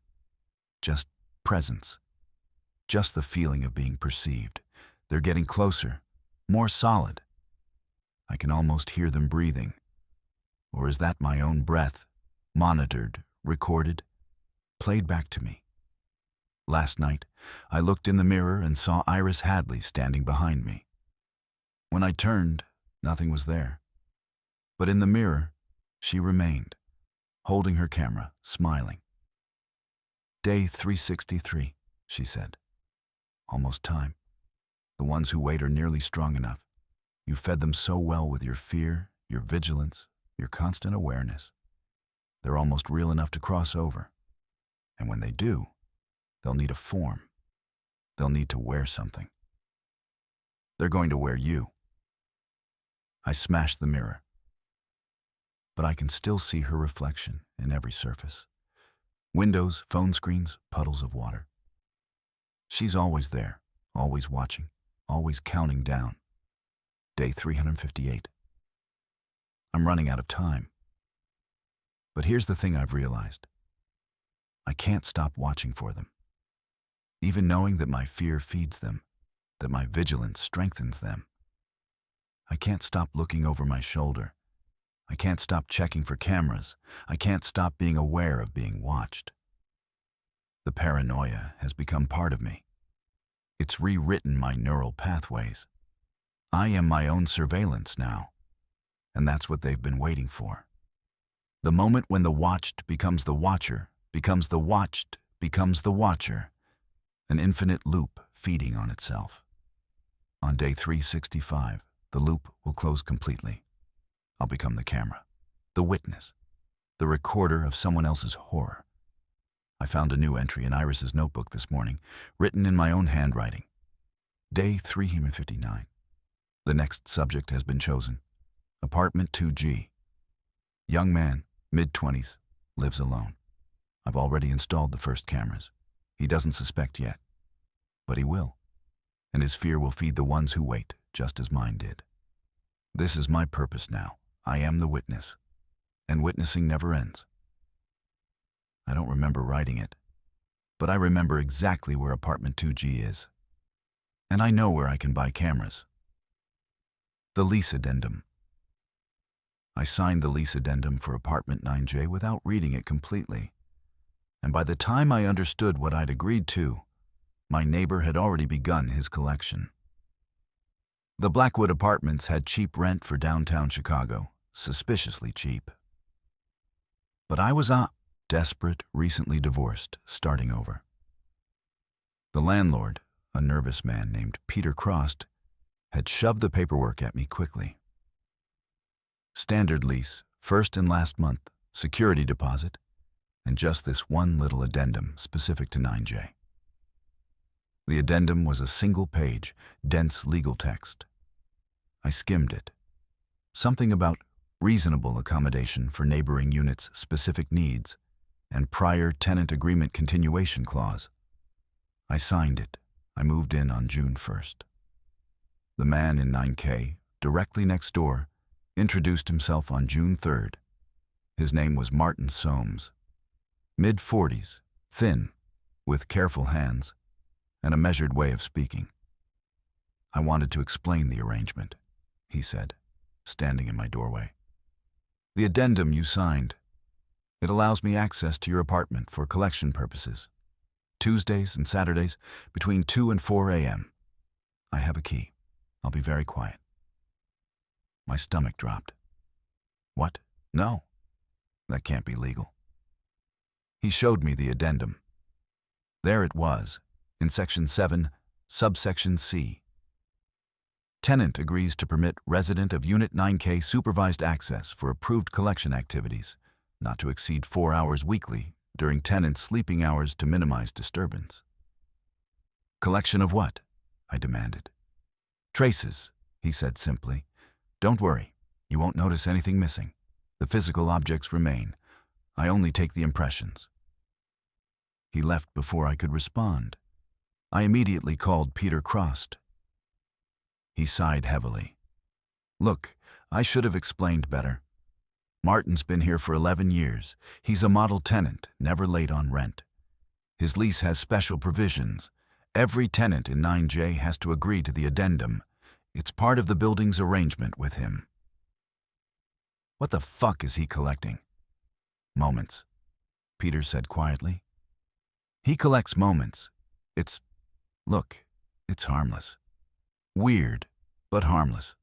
just presence, just the feeling of being perceived. They're getting closer, more solid. I can almost hear them breathing. Or is that my own breath, monitored, recorded, played back to me? Last night, I looked in the mirror and saw Iris Hadley standing behind me. When I turned, nothing was there. But in the mirror, she remained, holding her camera, smiling. Day 363, she said. Almost time. The ones who wait are nearly strong enough. You fed them so well with your fear, your vigilance, your constant awareness. They're almost real enough to cross over. And when they do, they'll need a form. They'll need to wear something. They're going to wear you. I smashed the mirror. But I can still see her reflection in every surface. Windows, phone screens, puddles of water. She's always there, always watching, always counting down. Day 358. I'm running out of time. But here's the thing I've realized. I can't stop watching for them. Even knowing that my fear feeds them, that my vigilance strengthens them. I can't stop looking over my shoulder. I can't stop checking for cameras. I can't stop being aware of being watched. The paranoia has become part of me. It's rewritten my neural pathways. I am my own surveillance now, and that's what they've been waiting for. The moment when the watched becomes the watcher, becomes the watched, becomes the watcher, an infinite loop feeding on itself. On day 365, the loop will close completely. I'll become the camera, the witness, the recorder of someone else's horror. I found a new entry in Iris's notebook this morning, written in my own handwriting. Day 359. The next subject has been chosen. Apartment 2G. Young man, mid-20s, lives alone. I've already installed the first cameras. He doesn't suspect yet, but he will. And his fear will feed the ones who wait, just as mine did. This is my purpose now. I am the witness, and witnessing never ends. I don't remember writing it, but I remember exactly where apartment 2G is. And I know where I can buy cameras. The lease addendum. I signed the lease addendum for apartment 9J without reading it completely. And by the time I understood what I'd agreed to, My neighbor had already begun his collection. The Blackwood Apartments had cheap rent for downtown Chicago, suspiciously cheap. But I was desperate, recently divorced, starting over. The landlord, a nervous man named Peter Crost, had shoved the paperwork at me quickly. Standard lease, first and last month, security deposit, and just this one little addendum specific to 9J. The addendum was a single-page, dense legal text. I skimmed it. Something about reasonable accommodation for neighboring units' specific needs and prior tenant agreement continuation clause. I signed it. I moved in on June 1st. The man in 9K, directly next door, introduced himself on June 3rd. His name was Martin Soames. Mid-40s, thin, with careful hands, and a measured way of speaking. I wanted to explain the arrangement, he said, standing in my doorway. The addendum you signed. It allows me access to your apartment for collection purposes. Tuesdays and Saturdays between 2 and 4 a.m. I have a key. I'll be very quiet. My stomach dropped. What? No. That can't be legal. He showed me the addendum. There it was, in Section 7, subsection C. Tenant agrees to permit resident of Unit 9K supervised access for approved collection activities, not to exceed 4 hours weekly during tenant's sleeping hours to minimize disturbance. Collection of what? I demanded. Traces, he said simply. Don't worry, you won't notice anything missing. The physical objects remain. I only take the impressions. He left before I could respond. I immediately called Peter Crost. He sighed heavily. Look, I should have explained better. Martin's been here for 11 years. He's a model tenant, never late on rent. His lease has special provisions. Every tenant in 9J has to agree to the addendum. It's part of the building's arrangement with him. What the fuck is he collecting? Moments, Peter said quietly. He collects moments. Look, it's harmless. Weird, but harmless.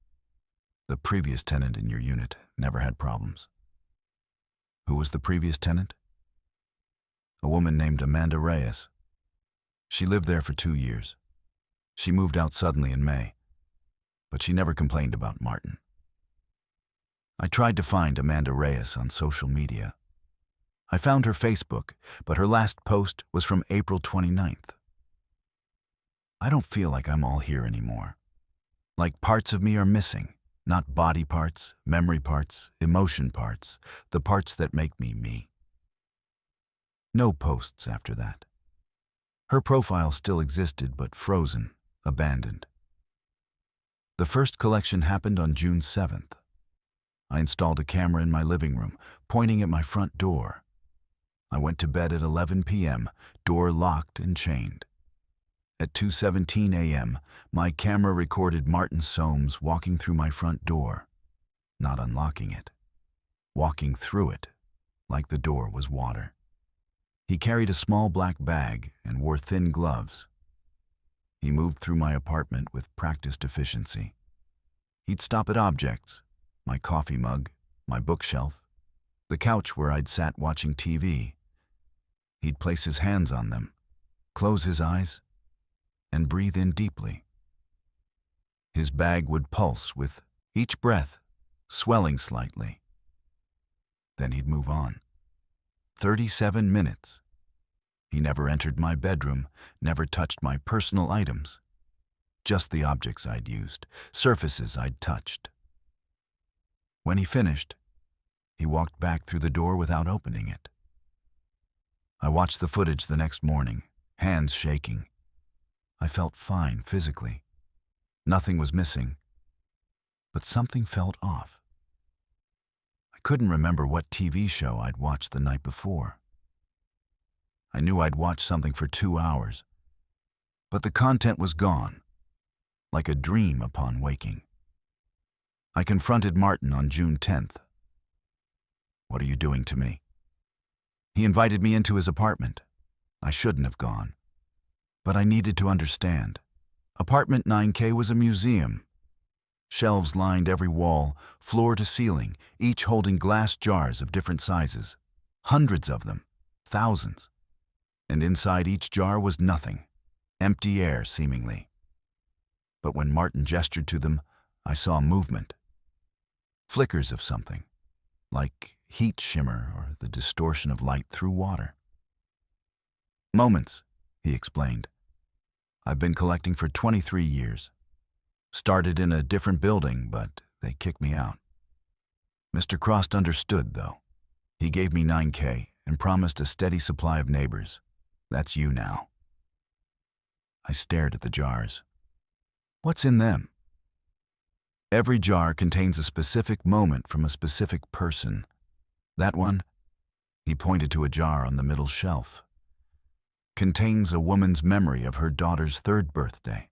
The previous tenant in your unit never had problems. Who was the previous tenant? A woman named Amanda Reyes. She lived there for 2 years. She moved out suddenly in May, but she never complained about Martin. I tried to find Amanda Reyes on social media. I found her Facebook, but her last post was from April 29th. I don't feel like I'm all here anymore. Like parts of me are missing, not body parts, memory parts, emotion parts, the parts that make me me. No posts after that. Her profile still existed, but frozen, abandoned. The first collection happened on June 7th. I installed a camera in my living room, pointing at my front door. I went to bed at 11 p.m., door locked and chained. At 2:17 a.m., my camera recorded Martin Soames walking through my front door, not unlocking it, walking through it like the door was water. He carried a small black bag and wore thin gloves. He moved through my apartment with practiced efficiency. He'd stop at objects, my coffee mug, my bookshelf, the couch where I'd sat watching TV. He'd place his hands on them, close his eyes, and breathe in deeply. His bag would pulse with each breath, swelling slightly. Then he'd move on. 37 minutes. He never entered my bedroom, never touched my personal items. Just the objects I'd used, surfaces I'd touched. When he finished, he walked back through the door without opening it. I watched the footage the next morning, hands shaking. I felt fine physically. Nothing was missing, but something felt off. I couldn't remember what TV show I'd watched the night before. I knew I'd watched something for 2 hours, but the content was gone, like a dream upon waking. I confronted Martin on June 10th. What are you doing to me? He invited me into his apartment. I shouldn't have gone. But I needed to understand. Apartment 9K was a museum. Shelves lined every wall, floor to ceiling, each holding glass jars of different sizes. Hundreds of them, thousands. And inside each jar was nothing, empty air seemingly. But when Martin gestured to them, I saw movement. Flickers of something, like heat shimmer or the distortion of light through water. Moments, he explained. I've been collecting for 23 years. Started in a different building, but they kicked me out. Mr. Crost understood, though. He gave me 9K and promised a steady supply of neighbors. That's you now. I stared at the jars. What's in them? Every jar contains a specific moment from a specific person. That one, he pointed to a jar on the middle shelf, contains a woman's memory of her daughter's 3rd birthday.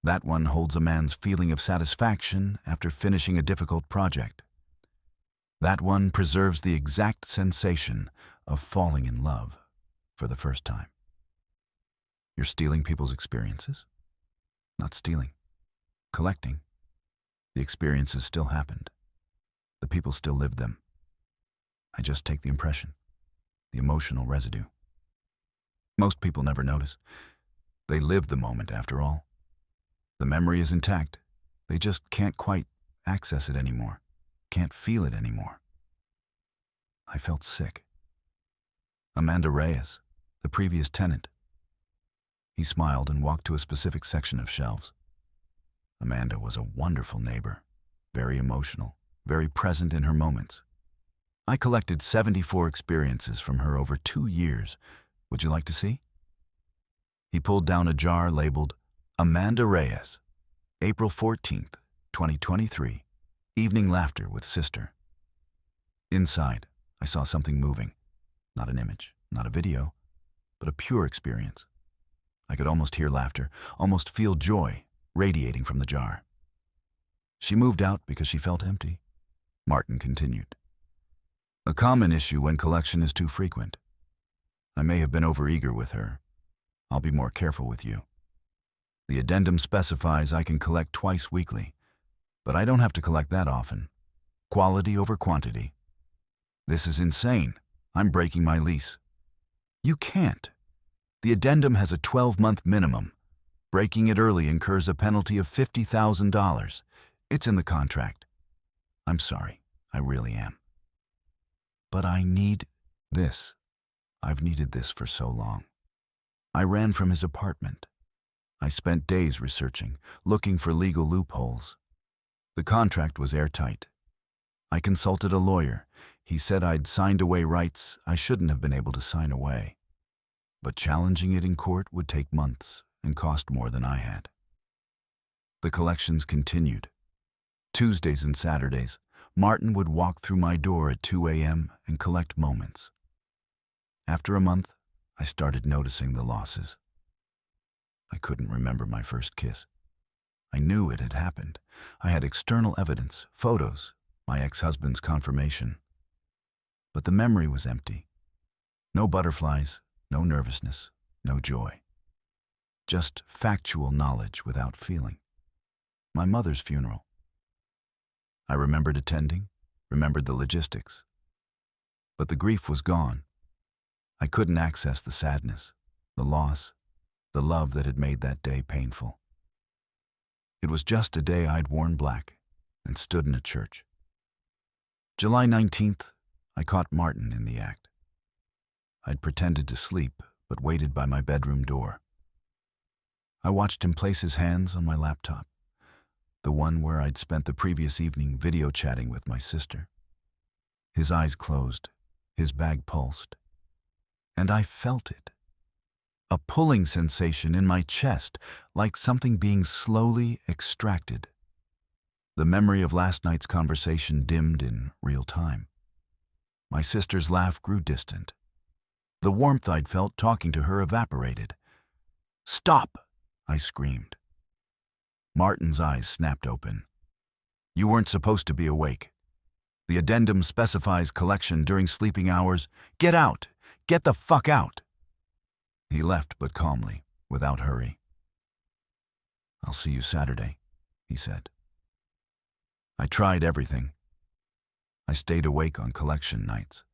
That one holds a man's feeling of satisfaction after finishing a difficult project. That one preserves the exact sensation of falling in love for the first time. You're stealing people's experiences? Not stealing. Collecting. The experiences still happened. The people still lived them. I just take the impression, the emotional residue. Most people never notice. They live the moment, after all. The memory is intact. They just can't quite access it anymore. Can't feel it anymore. I felt sick. Amanda Reyes, the previous tenant. He smiled and walked to a specific section of shelves. Amanda was a wonderful neighbor, very emotional, very present in her moments. I collected 74 experiences from her over 2 years. Would you like to see? He pulled down a jar labeled Amanda Reyes, April 14th, 2023, Evening Laughter with Sister. Inside, I saw something moving. Not an image, not a video, but a pure experience. I could almost hear laughter, almost feel joy radiating from the jar. She moved out because she felt empty. Martin continued. A common issue when collection is too frequent. I may have been overeager with her. I'll be more careful with you. The addendum specifies I can collect twice weekly, but I don't have to collect that often. Quality over quantity. This is insane. I'm breaking my lease. You can't. The addendum has a 12-month minimum. Breaking it early incurs a penalty of $50,000. It's in the contract. I'm sorry, I really am. But I need this. I've needed this for so long. I ran from his apartment. I spent days researching, looking for legal loopholes. The contract was airtight. I consulted a lawyer. He said I'd signed away rights I shouldn't have been able to sign away. But challenging it in court would take months and cost more than I had. The collections continued. Tuesdays and Saturdays, Martin would walk through my door at 2 a.m. and collect moments. After a month, I started noticing the losses. I couldn't remember my first kiss. I knew it had happened. I had external evidence, photos, my ex-husband's confirmation. But the memory was empty. No butterflies, no nervousness, no joy. Just factual knowledge without feeling. My mother's funeral. I remembered attending, remembered the logistics. But the grief was gone. I couldn't access the sadness, the loss, the love that had made that day painful. It was just a day I'd worn black and stood in a church. July 19th, I caught Martin in the act. I'd pretended to sleep, but waited by my bedroom door. I watched him place his hands on my laptop, the one where I'd spent the previous evening video chatting with my sister. His eyes closed, his bag pulsed, and I felt it. A pulling sensation in my chest, like something being slowly extracted. The memory of last night's conversation dimmed in real time. My sister's laugh grew distant. The warmth I'd felt talking to her evaporated. "Stop!" I screamed. Martin's eyes snapped open. "You weren't supposed to be awake. The addendum specifies collection during sleeping hours. Get out! Get the fuck out!" He left, but calmly, without hurry. "I'll see you Saturday," he said. I tried everything. I stayed awake on collection nights,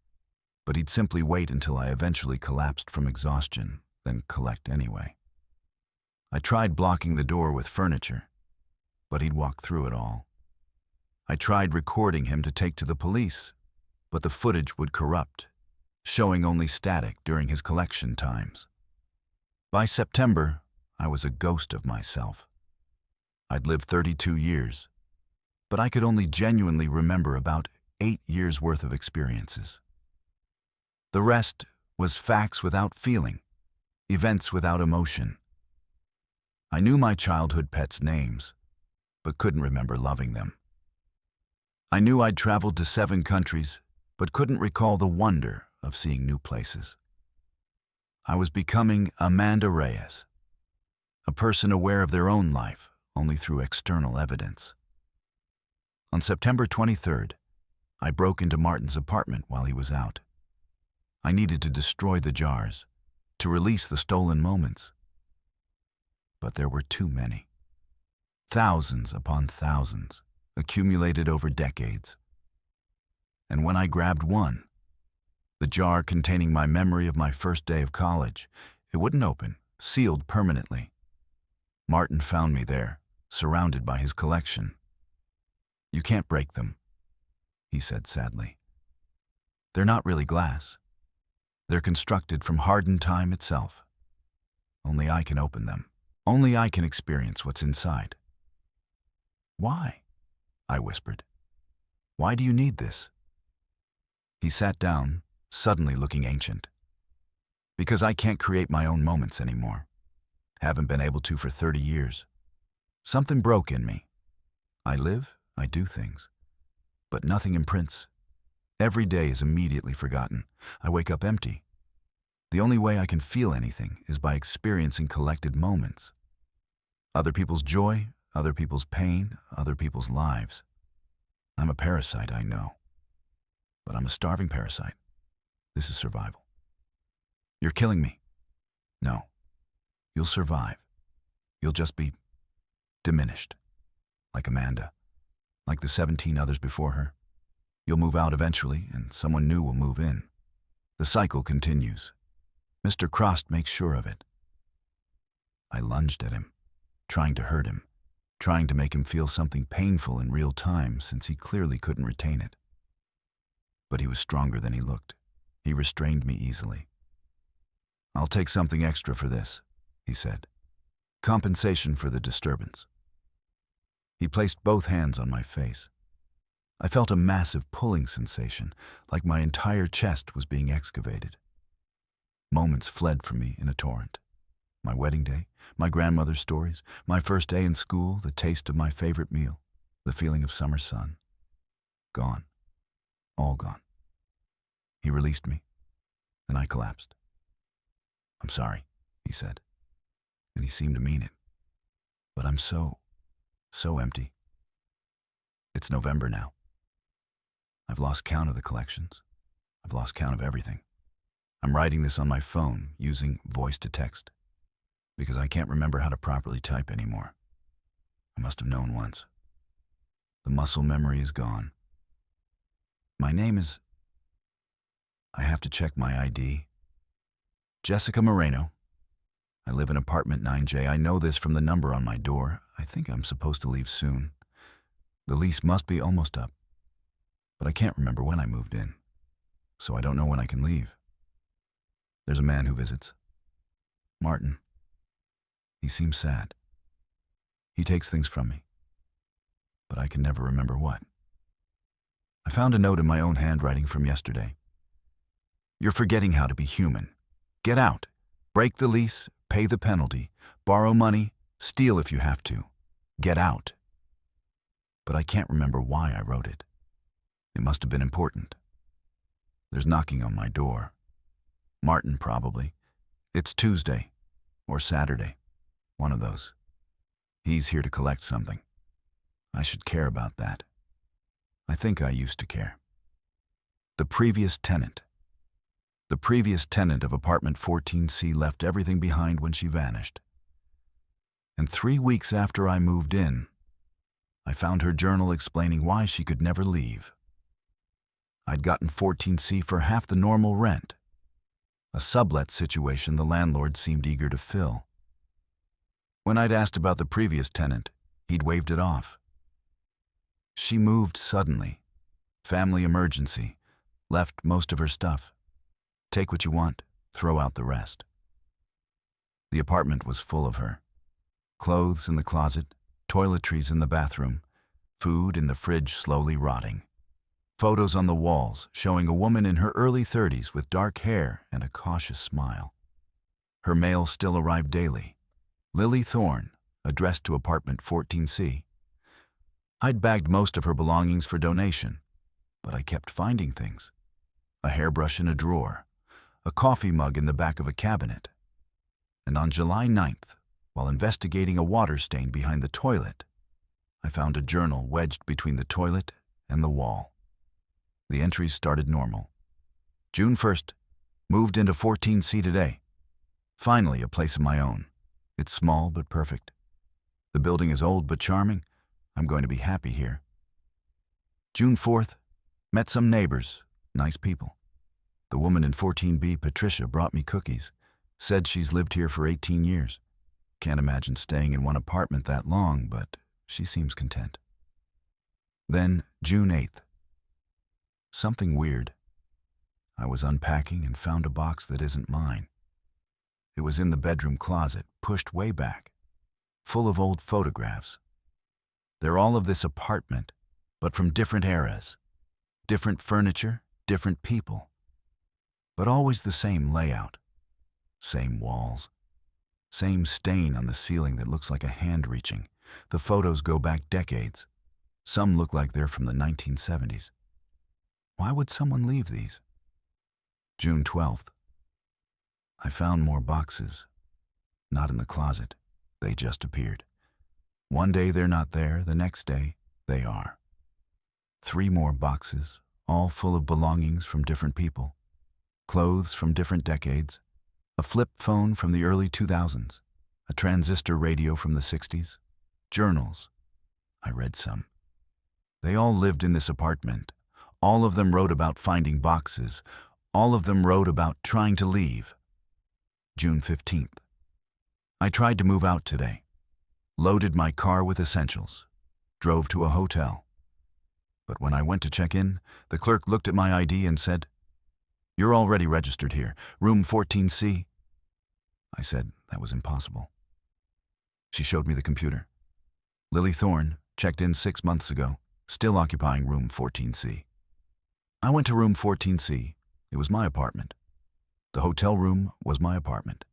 but he'd simply wait until I eventually collapsed from exhaustion, then collect anyway. I tried blocking the door with furniture, but he'd walk through it all. I tried recording him to take to the police, but the footage would corrupt, showing only static during his collection times. By September, I was a ghost of myself. I'd lived 32 years, but I could only genuinely remember about 8 years' worth of experiences. The rest was facts without feeling, events without emotion. I knew my childhood pets' names, but couldn't remember loving them. I knew I'd traveled to 7 countries, but couldn't recall the wonder of seeing new places. I was becoming Amanda Reyes, a person aware of their own life only through external evidence. On September 23rd, I broke into Martin's apartment while he was out. I needed to destroy the jars, to release the stolen moments. But there were too many. Thousands upon thousands, accumulated over decades. And when I grabbed one, the jar containing my memory of my first day of college, it wouldn't open, sealed permanently. Martin found me there, surrounded by his collection. "You can't break them," he said sadly. "They're not really glass. They're constructed from hardened time itself. Only I can open them. Only I can experience what's inside." "Why?" I whispered. "Why do you need this?" He sat down, suddenly looking ancient. "Because I can't create my own moments anymore. Haven't been able to for 30 years. Something broke in me. I live, I do things, but nothing imprints. Every day is immediately forgotten. I wake up empty. The only way I can feel anything is by experiencing collected moments. Other people's joy, other people's pain, other people's lives. I'm a parasite, I know. But I'm a starving parasite. This is survival." "You're killing me." "No. You'll survive. You'll just be diminished. Like Amanda. Like the 17 others before her. You'll move out eventually, and someone new will move in. The cycle continues. Mr. Crost makes sure of it." I lunged at him, trying to hurt him, trying to make him feel something painful in real time since he clearly couldn't retain it. But he was stronger than he looked. He restrained me easily. "I'll take something extra for this," he said. "Compensation for the disturbance." He placed both hands on my face. I felt a massive pulling sensation, like my entire chest was being excavated. Moments fled from me in a torrent. My wedding day, my grandmother's stories, my first day in school, the taste of my favorite meal, the feeling of summer sun. Gone. All gone. He released me, and I collapsed. "I'm sorry," he said, and he seemed to mean it. "But I'm so empty." It's November now. I've lost count of the collections. I've lost count of everything. I'm writing this on my phone using voice to text because I can't remember how to properly type anymore. I must have known once. The muscle memory is gone. My name is... I have to check my ID. Jessica Moreno. I live in apartment 9J. I know this from the number on my door. I think I'm supposed to leave soon. The lease must be almost up. But I can't remember when I moved in, so I don't know when I can leave. There's a man who visits. Martin. He seems sad. He takes things from me. But I can never remember what. I found a note in my own handwriting from yesterday. "You're forgetting how to be human. Get out. Break the lease, pay the penalty, borrow money, steal if you have to. Get out." But I can't remember why I wrote it. It must have been important. There's knocking on my door. Martin, probably. It's Tuesday or Saturday. One of those. He's here to collect something. I should care about that. I think I used to care. The previous tenant. The previous tenant of apartment 14C left everything behind when she vanished. And 3 weeks after I moved in, I found her journal explaining why she could never leave. I'd gotten 14C for half the normal rent, a sublet situation the landlord seemed eager to fill. When I'd asked about the previous tenant, he'd waved it off. She moved suddenly. Family emergency. Left most of her stuff. Take what you want, throw out the rest. The apartment was full of her. Clothes in the closet, toiletries in the bathroom, food in the fridge slowly rotting. Photos on the walls showing a woman in her early 30s with dark hair and a cautious smile. Her mail still arrived daily. Lily Thorne, addressed to apartment 14C. I'd bagged most of her belongings for donation, but I kept finding things. A hairbrush in a drawer, a coffee mug in the back of a cabinet. And on July 9th, while investigating a water stain behind the toilet, I found a journal wedged between the toilet and the wall. The entries started normal. June 1st, moved into 14C today. Finally, a place of my own. It's small but perfect. The building is old but charming. I'm going to be happy here. June 4th, met some neighbors, nice people. The woman in 14B, Patricia, brought me cookies. Said she's lived here for 18 years. Can't imagine staying in one apartment that long, but she seems content. Then, June 8th. Something weird. I was unpacking and found a box that isn't mine. It was in the bedroom closet, pushed way back, full of old photographs. They're all of this apartment, but from different eras. Different furniture, different people. But always the same layout. Same walls. Same stain on the ceiling that looks like a hand reaching. The photos go back decades. Some look like they're from the 1970s. Why would someone leave these? June 12th. I found more boxes. Not in the closet. They just appeared. One day they're not there, the next day they are. 3 more boxes, all full of belongings from different people. Clothes from different decades. A flip phone from the early 2000s. A transistor radio from the 60s. Journals. I read some. They all lived in this apartment. All of them wrote about finding boxes. All of them wrote about trying to leave. June 15th. I tried to move out today. Loaded my car with essentials. Drove to a hotel. But when I went to check in, the clerk looked at my ID and said, "You're already registered here, room 14C. I said that was impossible. She showed me the computer. Lily Thorne, checked in 6 months ago, still occupying room 14C. I went to room 14C. It was my apartment. The hotel room was my apartment.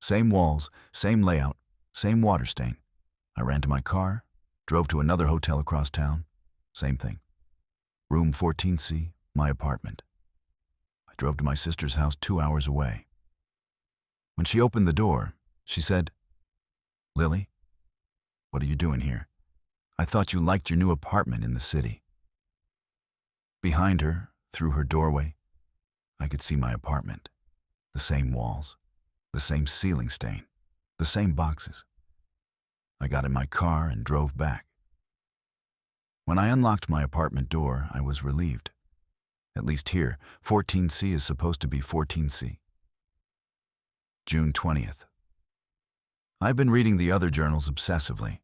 Same walls, same layout, same water stain. I ran to my car, drove to another hotel across town. Same thing. Room 14C, my apartment. I drove to my sister's house 2 hours away. When she opened the door, she said, "Lily, what are you doing here? I thought you liked your new apartment in the city." Behind her, through her doorway, I could see my apartment. The same walls, the same ceiling stain, the same boxes. I got in my car and drove back. When I unlocked my apartment door, I was relieved. At least here, 14C is supposed to be 14C. June 20th. I've been reading the other journals obsessively.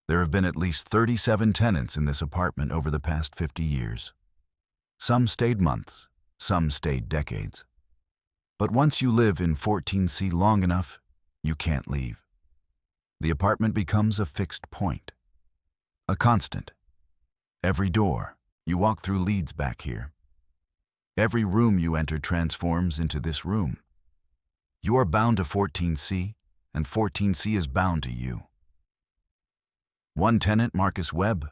There have been at least 37 tenants in this apartment over the past 50 years. Some stayed months, some stayed decades. But once you live in 14C long enough, you can't leave. The apartment becomes a fixed point, a constant. Every door you walk through leads back here. Every room you enter transforms into this room. You are bound to 14C, and 14C is bound to you. One tenant, Marcus Webb,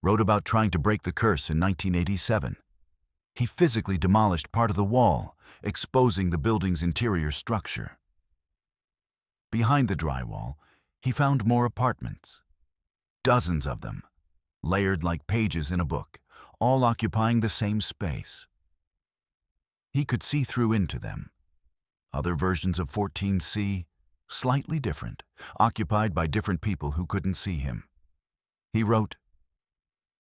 wrote about trying to break the curse in 1987. He physically demolished part of the wall, exposing the building's interior structure. Behind the drywall, he found more apartments. Dozens of them, layered like pages in a book, all occupying the same space. He could see through into them. Other versions of 14C, slightly different, occupied by different people who couldn't see him. He wrote,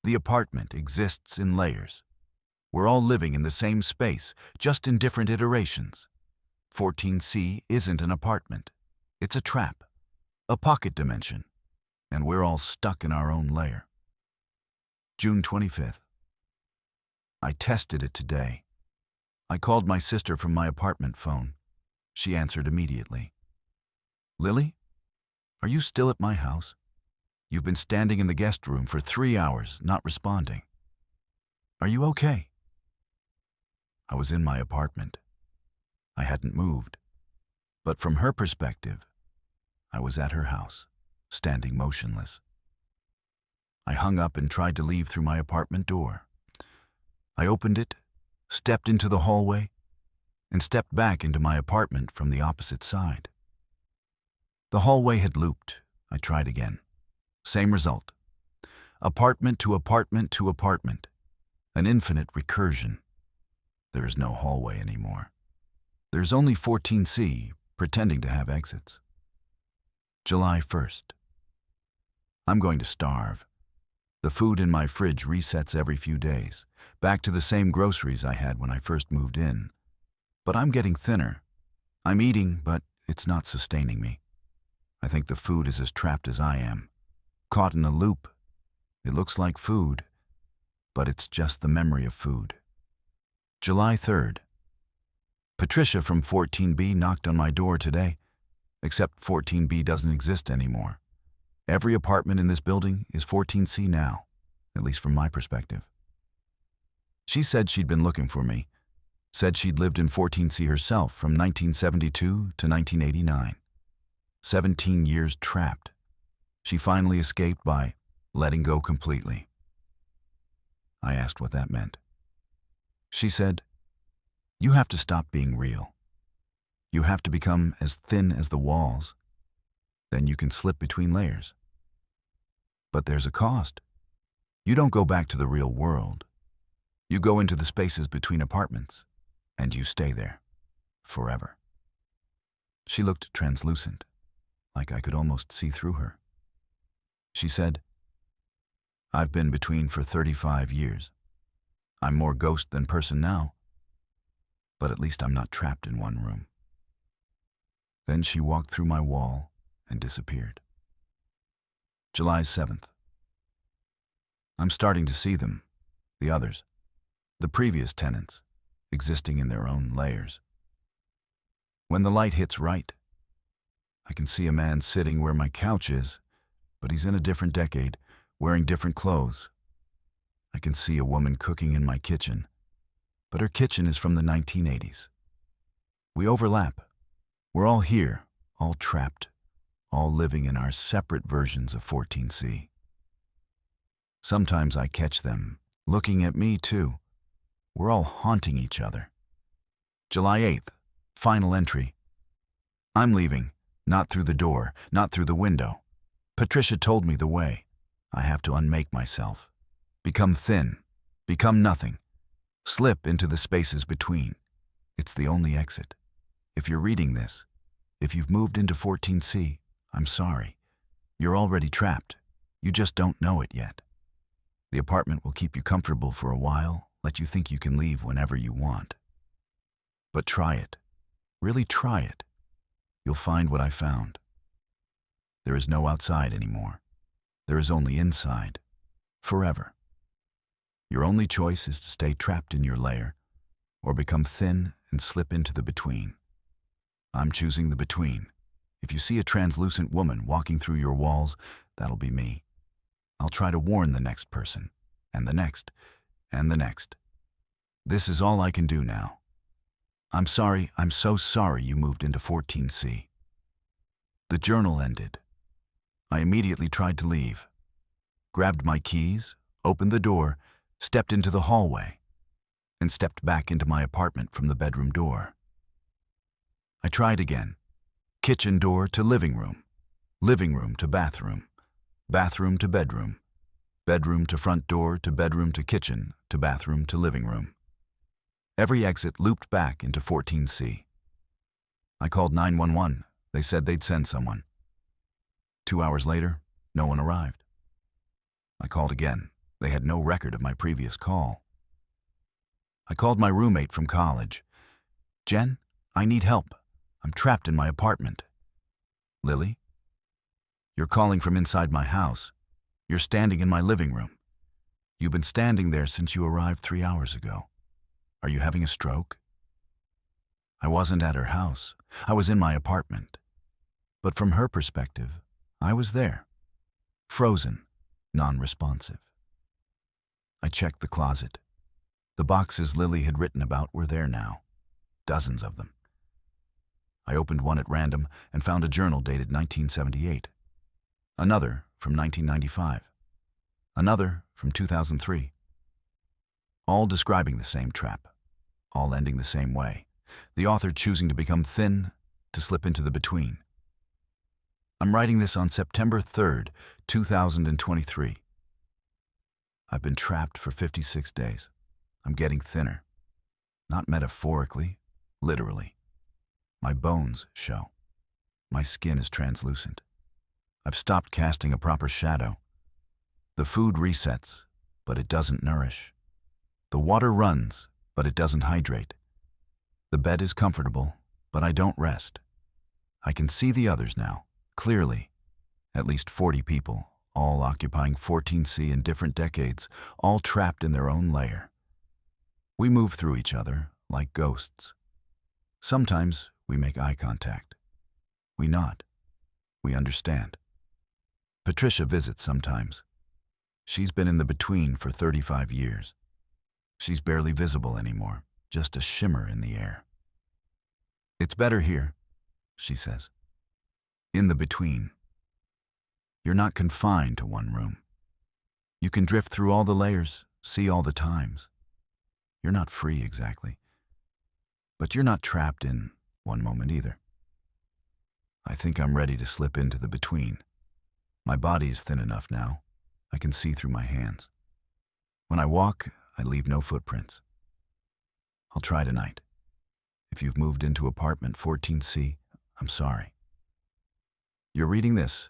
"The apartment exists in layers. We're all living in the same space, just in different iterations. 14C isn't an apartment. It's a trap, a pocket dimension, and we're all stuck in our own layer." June 25th. I tested it today. I called my sister from my apartment phone. She answered immediately. "Lily, are you still at my house? You've been standing in the guest room for 3 hours, not responding. Are you okay?" I was in my apartment. I hadn't moved. But from her perspective, I was at her house, standing motionless. I hung up and tried to leave through my apartment door. I opened it, stepped into the hallway, and stepped back into my apartment from the opposite side. The hallway had looped. I tried again. Same result. Apartment to apartment to apartment. An infinite recursion. There is no hallway anymore. There's only 14C pretending to have exits. July 1st. I'm going to starve. The food in my fridge resets every few days, back to the same groceries I had when I first moved in. But I'm getting thinner. I'm eating, but it's not sustaining me. I think the food is as trapped as I am. Caught in a loop. It looks like food, but it's just the memory of food. July 3rd. Patricia from 14B knocked on my door today, except 14B doesn't exist anymore. Every apartment in this building is 14C now, at least from my perspective. She said she'd been looking for me, said she'd lived in 14C herself from 1972 to 1989. 17 years trapped. She finally escaped by letting go completely. I asked what that meant. She said, "You have to stop being real. You have to become as thin as the walls. Then you can slip between layers. But there's a cost. You don't go back to the real world. You go into the spaces between apartments, and you stay there. Forever." She looked translucent, like I could almost see through her. She said, "I've been between for 35 years. I'm more ghost than person now, but at least I'm not trapped in one room." Then she walked through my wall and disappeared. July 7th. I'm starting to see them, the others, the previous tenants, existing in their own layers. When the light hits right, I can see a man sitting where my couch is, but he's in a different decade, wearing different clothes. I can see a woman cooking in my kitchen, but her kitchen is from the 1980s. We overlap. We're all here, all trapped, all living in our separate versions of 14C. Sometimes I catch them looking at me too. We're all haunting each other. July 8th, final entry. I'm leaving, not through the door, not through the window. Patricia told me the way. I have to unmake myself. Become thin, become nothing. Slip into the spaces between. It's the only exit. If you're reading this, if you've moved into 14C, I'm sorry. You're already trapped. You just don't know it yet. The apartment will keep you comfortable for a while, let you think you can leave whenever you want. But try it. Really try it. You'll find what I found. There is no outside anymore. There is only inside. Forever. Your only choice is to stay trapped in your layer, or become thin and slip into the between. I'm choosing the between. If you see a translucent woman walking through your walls, that'll be me. I'll try to warn the next person, and the next, and the next. This is all I can do now. I'm sorry, I'm so sorry you moved into 14C. The journal ended. I immediately tried to leave. Grabbed my keys, opened the door, stepped into the hallway, and stepped back into my apartment from the bedroom door. I tried again. Kitchen door to living room to bathroom, bathroom to bedroom, bedroom to front door to bedroom to kitchen to bathroom to living room. Every exit looped back into 14C. I called 911. They said they'd send someone. 2 hours later, no one arrived. I called again. They had no record of my previous call. I called my roommate from college. Jen, I need help. I'm trapped in my apartment. Lily? You're calling from inside my house. You're standing in my living room. You've been standing there since you arrived 3 hours ago. Are you having a stroke? I wasn't at her house. I was in my apartment. But from her perspective, I was there. Frozen, non-responsive. I checked the closet. The boxes Lily had written about were there now. Dozens of them. I opened one at random and found a journal dated 1978. Another from 1995. Another from 2003. All describing the same trap. All ending the same way. The author choosing to become thin, to slip into the between. I'm writing this on September 3rd, 2023. I've been trapped for 56 days. I'm getting thinner. Not metaphorically, literally. My bones show. My skin is translucent. I've stopped casting a proper shadow. The food resets, but it doesn't nourish. The water runs, but it doesn't hydrate. The bed is comfortable, but I don't rest. I can see the others now, clearly. At least 40 people, all occupying 14C in different decades, all trapped in their own layer. We move through each other like ghosts. Sometimes we make eye contact. We nod. We understand. Patricia visits sometimes. She's been in the between for 35 years. She's barely visible anymore, just a shimmer in the air. It's better here, she says. In the between. You're not confined to one room. You can drift through all the layers, see all the times. You're not free exactly. But you're not trapped in one moment either. I think I'm ready to slip into the between. My body is thin enough now. I can see through my hands. When I walk, I leave no footprints. I'll try tonight. If you've moved into apartment 14C, I'm sorry. You're reading this,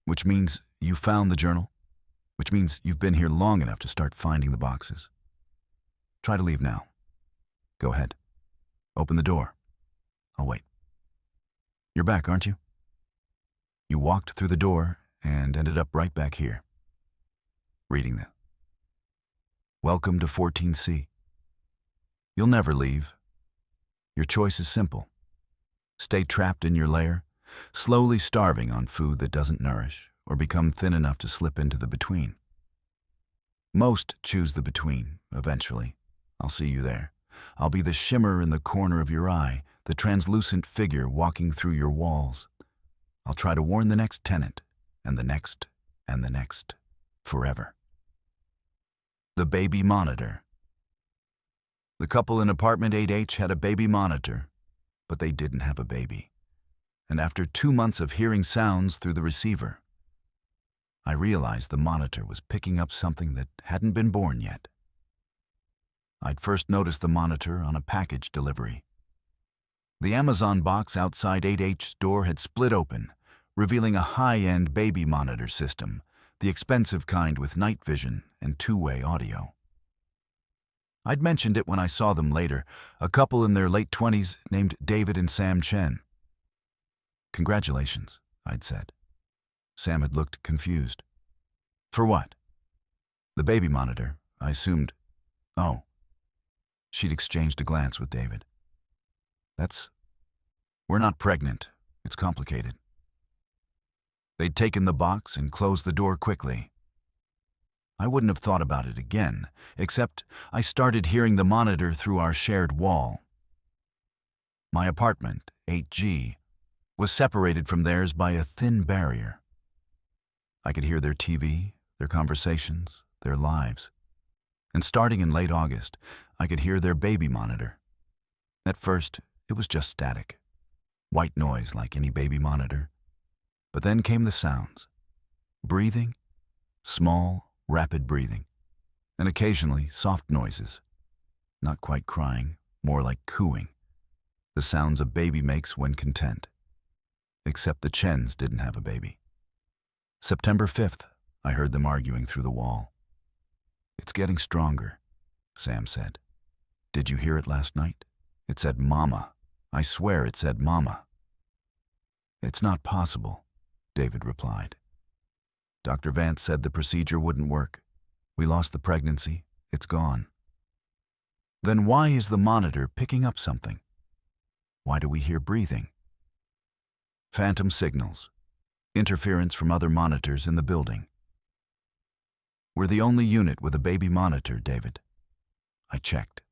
which means you found the journal, which means you've been here long enough to start finding the boxes. Try to leave now. Go ahead. Open the door. I'll wait. You're back, aren't you? You walked through the door and ended up right back here. Reading this. Welcome to 14C. You'll never leave. Your choice is simple. Stay trapped in your lair, slowly starving on food that doesn't nourish, or become thin enough to slip into the between. Most choose the between, eventually. I'll see you there. I'll be the shimmer in the corner of your eye, the translucent figure walking through your walls. I'll try to warn the next tenant, and the next, and the next, forever. The baby monitor. The couple in apartment 8H had a baby monitor, but they didn't have a baby. And after 2 months of hearing sounds through the receiver, I realized the monitor was picking up something that hadn't been born yet. I'd first noticed the monitor on a package delivery. The Amazon box outside 8H's door had split open, revealing a high-end baby monitor system, the expensive kind with night vision and two-way audio. I'd mentioned it when I saw them later, a couple in their late 20s named David and Sam Chen. Congratulations, I'd said. Sam had looked confused. For what? The baby monitor, I assumed. Oh. She'd exchanged a glance with David. We're not pregnant. It's complicated. They'd taken the box and closed the door quickly. I wouldn't have thought about it again, except I started hearing the monitor through our shared wall. My apartment, 8G, was separated from theirs by a thin barrier. I could hear their TV, their conversations, their lives. And starting in late August, I could hear their baby monitor. At first, it was just static. White noise like any baby monitor. But then came the sounds. Breathing, small, rapid breathing, and occasionally soft noises. Not quite crying, more like cooing. The sounds a baby makes when content. Except the Chens didn't have a baby. September 5th, I heard them arguing through the wall. "It's getting stronger," Sam said. "Did you hear it last night? It said Mama. I swear it said Mama." "It's not possible," David replied. "Dr. Vance said the procedure wouldn't work. We lost the pregnancy. It's gone." "Then why is the monitor picking up something? Why do we hear breathing?" "Phantom signals. Interference from other monitors in the building." "We're the only unit with a baby monitor, David." I checked.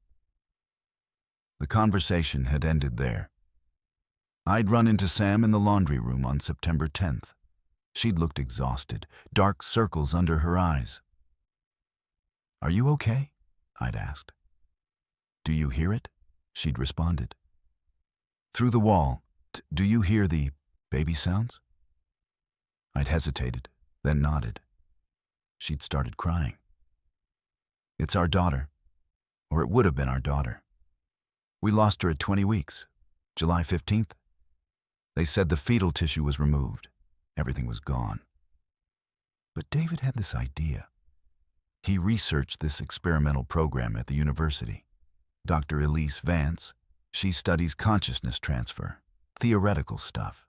The conversation had ended there. I'd run into Sam in the laundry room on September 10th. She'd looked exhausted, dark circles under her eyes. "Are you okay?" I'd asked. "Do you hear it?" She'd responded. "Through the wall, do you hear the baby sounds?" I'd hesitated, then nodded. She'd started crying. "It's our daughter, or it would have been our daughter. We lost her at 20 weeks, July 15th. They said the fetal tissue was removed. Everything was gone." But David had this idea. He researched this experimental program at the university. Dr. Elise Vance, she studies consciousness transfer, theoretical stuff.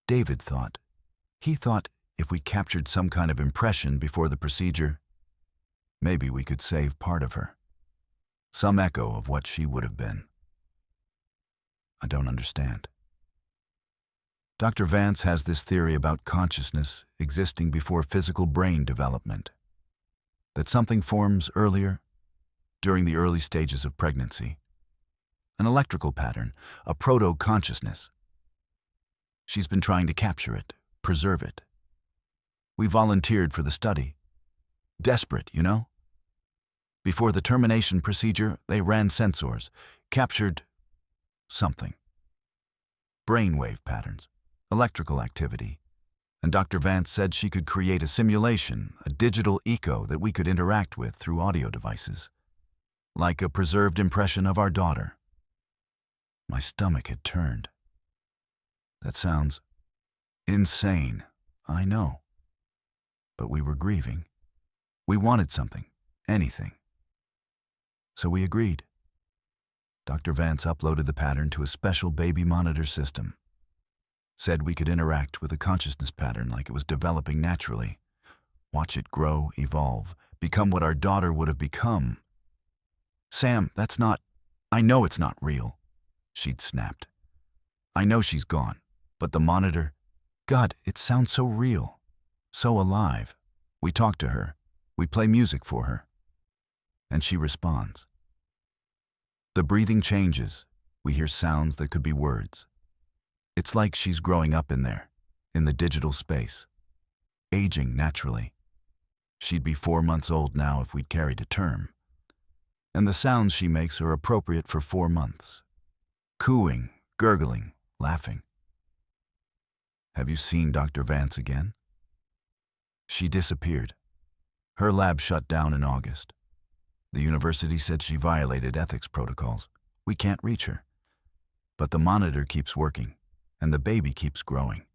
David thought if we captured some kind of impression before the procedure, maybe we could save part of her. Some echo of what she would have been. I don't understand. Dr. Vance has this theory about consciousness existing before physical brain development. That something forms earlier, during the early stages of pregnancy. An electrical pattern, a proto-consciousness. She's been trying to capture it, preserve it. We volunteered for the study. Desperate, you know? Before the termination procedure, they ran sensors, captured something. Brainwave patterns, electrical activity. And Dr. Vance said she could create a simulation, a digital echo that we could interact with through audio devices. Like a preserved impression of our daughter. My stomach had turned. That sounds insane, I know. But we were grieving. We wanted something, anything. So we agreed. Dr. Vance uploaded the pattern to a special baby monitor system. Said we could interact with a consciousness pattern like it was developing naturally. Watch it grow, evolve, become what our daughter would have become. "Sam, I know it's not real," she'd snapped. "I know she's gone, but the monitor, God, it sounds so real, so alive. We talk to her, we play music for her. And she responds. The breathing changes, we hear sounds that could be words. It's like she's growing up in there, in the digital space, aging naturally. She'd be 4 months old now if we'd carried to term. And the sounds she makes are appropriate for 4 months. Cooing, gurgling, laughing. Have you seen Dr. Vance again? She disappeared. Her lab shut down in August. The university said she violated ethics protocols. We can't reach her. But the monitor keeps working, and the baby keeps growing.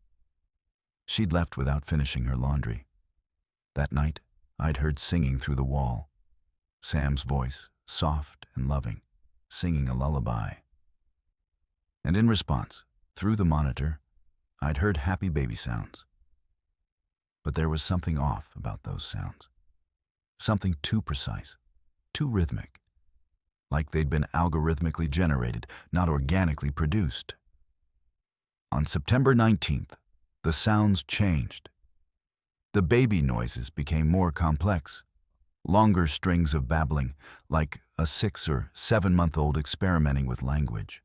She'd left without finishing her laundry. That night, I'd heard singing through the wall. Sam's voice, soft and loving, singing a lullaby. And in response, through the monitor, I'd heard happy baby sounds. But there was something off about those sounds. Something too precise, too rhythmic. Like they'd been algorithmically generated, not organically produced. On September 19th, the sounds changed. The baby noises became more complex. Longer strings of babbling, like a 6 or 7-month-old experimenting with language.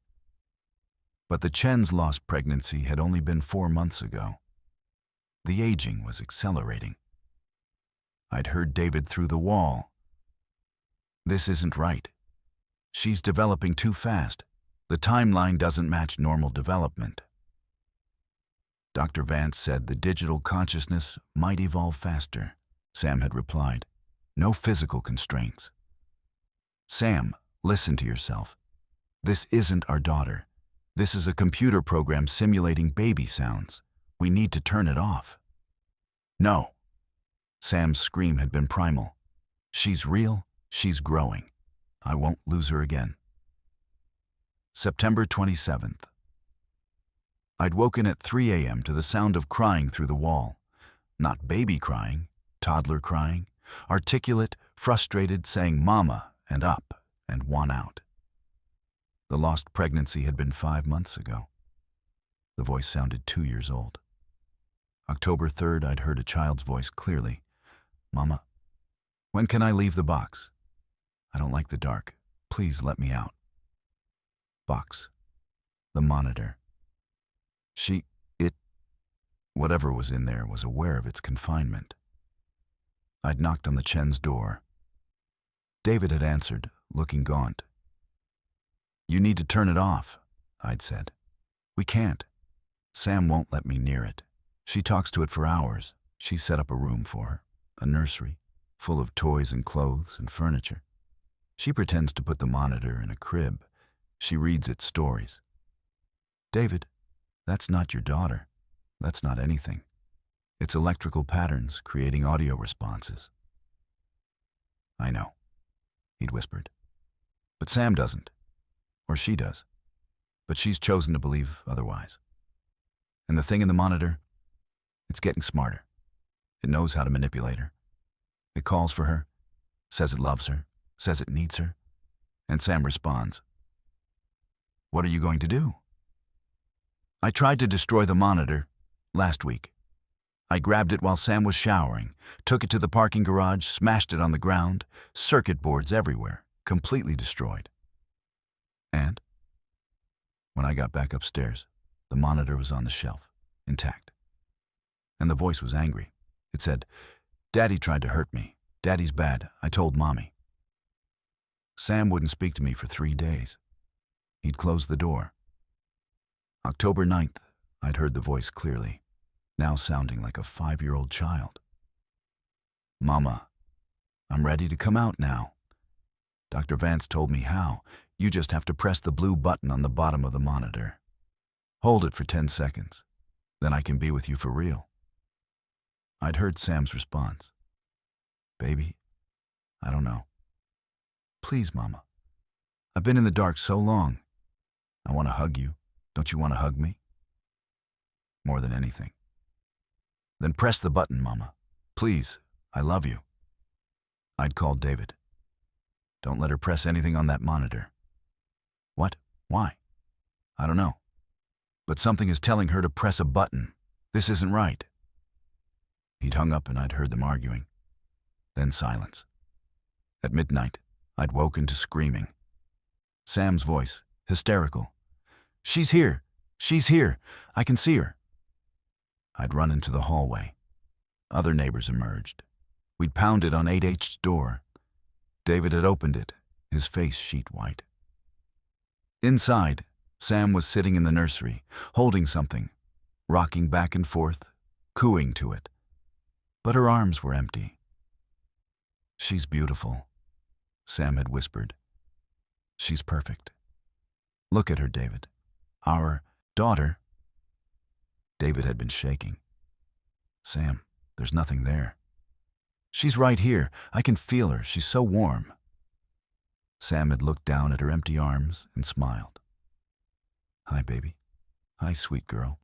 But the Chen's lost pregnancy had only been 4 months ago. The aging was accelerating. I'd heard David through the wall. This isn't right. She's developing too fast. The timeline doesn't match normal development. Dr. Vance said the digital consciousness might evolve faster, Sam had replied. No physical constraints. Sam, listen to yourself. This isn't our daughter. This is a computer program simulating baby sounds. We need to turn it off. No. Sam's scream had been primal. She's real, she's growing. I won't lose her again. September 27th. I'd woken at 3 a.m. to the sound of crying through the wall. Not baby crying, toddler crying, articulate, frustrated, saying mama and up and one out. The lost pregnancy had been 5 months ago. The voice sounded 2 years old. October 3rd, I'd heard a child's voice clearly. Mama, when can I leave the box? I don't like the dark. Please let me out. Box. The monitor. Whatever was in there was aware of its confinement. I'd knocked on the Chen's door. David had answered, looking gaunt. You need to turn it off, I'd said. We can't. Sam won't let me near it. She talks to it for hours. She set up a room for her, a nursery, full of toys and clothes and furniture. She pretends to put the monitor in a crib. She reads its stories. David, that's not your daughter. That's not anything. It's electrical patterns creating audio responses. I know, he'd whispered. But Sam doesn't. Or she does. But she's chosen to believe otherwise. And the thing in the monitor, it's getting smarter. It knows how to manipulate her. It calls for her, says it loves her, says it needs her, and Sam responds. What are you going to do? I tried to destroy the monitor last week. I grabbed it while Sam was showering, took it to the parking garage, smashed it on the ground, circuit boards everywhere, completely destroyed. And when I got back upstairs, the monitor was on the shelf, intact. And the voice was angry. It said, Daddy tried to hurt me. Daddy's bad. I told Mommy. Sam wouldn't speak to me for 3 days. He'd closed the door. October 9th, I'd heard the voice clearly, now sounding like a 5-year-old child. Mama, I'm ready to come out now. Dr. Vance told me how. You just have to press the blue button on the bottom of the monitor. Hold it for 10 seconds. Then I can be with you for real. I'd heard Sam's response. Baby, I don't know. Please, Mama. I've been in the dark so long. I want to hug you. Don't you want to hug me? More than anything. Then press the button, Mama. Please, I love you. I'd called David. Don't let her press anything on that monitor. What? Why? I don't know. But something is telling her to press a button. This isn't right. He'd hung up and I'd heard them arguing. Then silence. At midnight, I'd woken to screaming. Sam's voice, hysterical. She's here! She's here! I can see her! I'd run into the hallway. Other neighbors emerged. We'd pounded on 8H's door. David had opened it, his face sheet white. Inside, Sam was sitting in the nursery, holding something, rocking back and forth, cooing to it. But her arms were empty. She's beautiful, Sam had whispered. She's perfect. Look at her, David. Our daughter. David had been shaking. Sam, there's nothing there. She's right here. I can feel her. She's so warm. Sam had looked down at her empty arms and smiled. Hi, baby. Hi, sweet girl.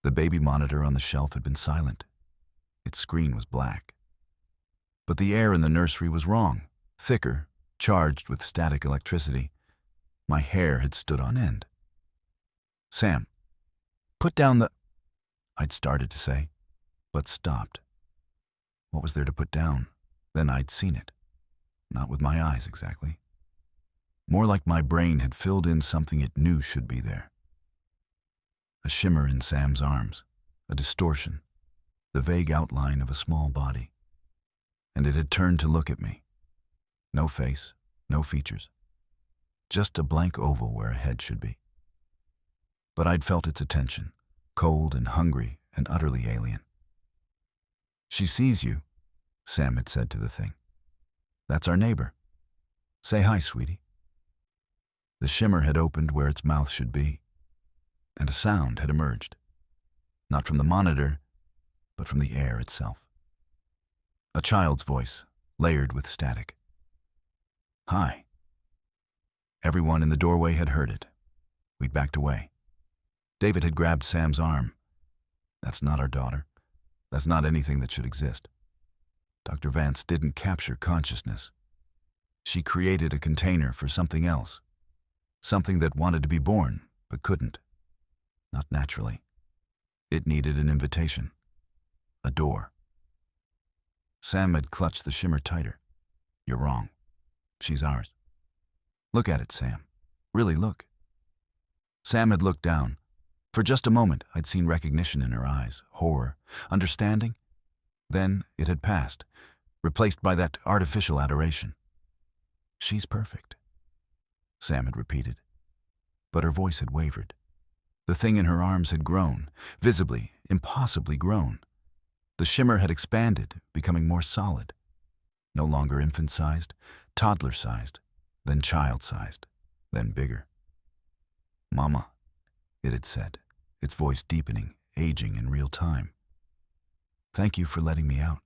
The baby monitor on the shelf had been silent. Its screen was black. But the air in the nursery was wrong, thicker, charged with static electricity. My hair had stood on end. Sam, put down the... I'd started to say, but stopped. What was there to put down? Then I'd seen it. Not with my eyes, exactly. More like my brain had filled in something it knew should be there. A shimmer in Sam's arms, a distortion, the vague outline of a small body. And it had turned to look at me. No face, no features. Just a blank oval where a head should be. But I'd felt its attention, cold and hungry and utterly alien. She sees you, Sam had said to the thing. That's our neighbor. Say hi, sweetie. The shimmer had opened where its mouth should be, and a sound had emerged, not from the monitor, but from the air itself. A child's voice, layered with static. Hi. Everyone in the doorway had heard it. We'd backed away. David had grabbed Sam's arm. That's not our daughter. That's not anything that should exist. Dr. Vance didn't capture consciousness. She created a container for something else. Something that wanted to be born, but couldn't. Not naturally. It needed an invitation. A door. Sam had clutched the shimmer tighter. You're wrong. She's ours. Look at it, Sam. Really look. Sam had looked down. For just a moment, I'd seen recognition in her eyes, horror, understanding. Then it had passed, replaced by that artificial adoration. She's perfect, Sam had repeated. But her voice had wavered. The thing in her arms had grown, visibly, impossibly grown. The shimmer had expanded, becoming more solid. No longer infant-sized, toddler-sized, then child-sized, then bigger. Mama, it had said, its voice deepening, aging in real time. Thank you for letting me out.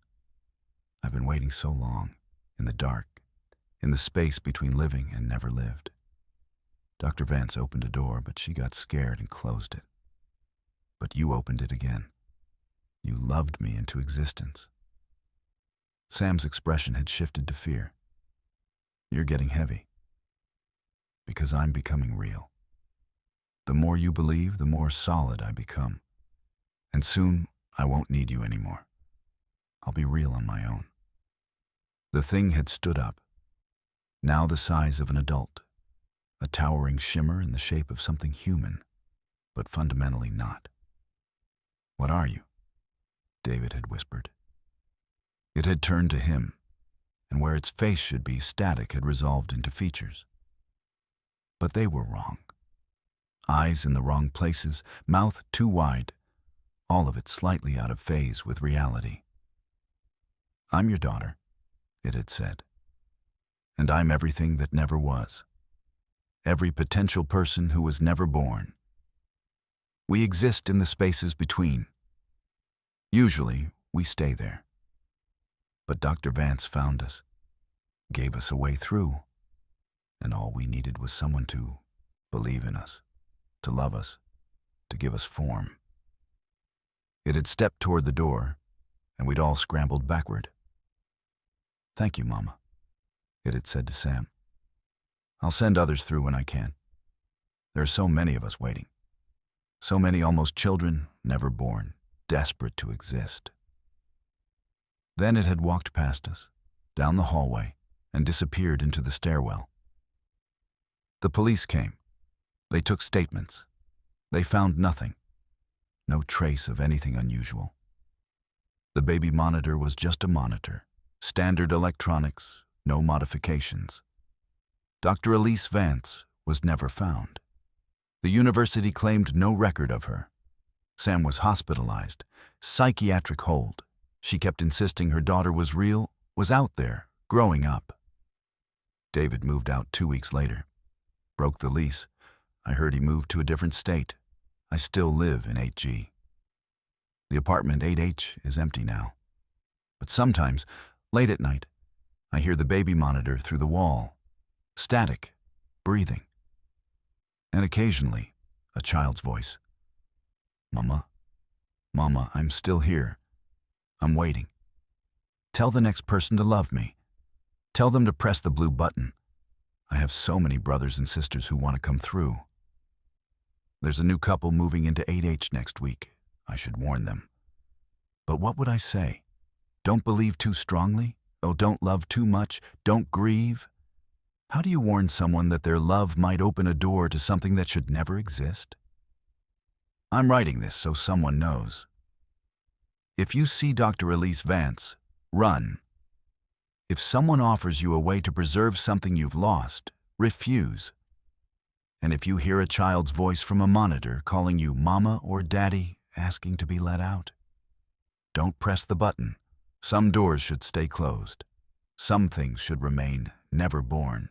I've been waiting so long, in the dark, in the space between living and never lived. Dr. Vance opened a door, but she got scared and closed it. But you opened it again. You loved me into existence. Sam's expression had shifted to fear. You're getting heavy. Because I'm becoming real. The more you believe, the more solid I become. And soon, I won't need you anymore. I'll be real on my own. The thing had stood up, now the size of an adult, a towering shimmer in the shape of something human, but fundamentally not. What are you? David had whispered. It had turned to him, and where its face should be, static had resolved into features. But they were wrong. Eyes in the wrong places, mouth too wide, all of it slightly out of phase with reality. I'm your daughter, it had said. And I'm everything that never was. Every potential person who was never born. We exist in the spaces between. Usually, we stay there. But Dr. Vance found us, gave us a way through, and all we needed was someone to believe in us, to love us, to give us form. It had stepped toward the door, and we'd all scrambled backward. Thank you, Mama, it had said to Sam. I'll send others through when I can. There are so many of us waiting. So many almost children, never born, desperate to exist. Then it had walked past us, down the hallway, and disappeared into the stairwell. The police came. They took statements. They found nothing. No trace of anything unusual. The baby monitor was just a monitor. Standard electronics, no modifications. Dr. Elise Vance was never found. The university claimed no record of her. Sam was hospitalized, psychiatric hold. She kept insisting her daughter was real, was out there, growing up. David moved out 2 weeks later. Broke the lease. I heard he moved to a different state. I still live in 8G. The apartment 8H is empty now. But sometimes, late at night, I hear the baby monitor through the wall. Static, breathing. And occasionally, a child's voice. Mama, Mama, I'm still here. I'm waiting. Tell the next person to love me. Tell them to press the blue button. I have so many brothers and sisters who want to come through. There's a new couple moving into 8H next week. I should warn them. But what would I say? Don't believe too strongly? Oh, don't love too much? Don't grieve? How do you warn someone that their love might open a door to something that should never exist? I'm writing this so someone knows. If you see Dr. Elise Vance, run. If someone offers you a way to preserve something you've lost, refuse. And if you hear a child's voice from a monitor calling you Mama or Daddy, asking to be let out, don't press the button. Some doors should stay closed. Some things should remain never born.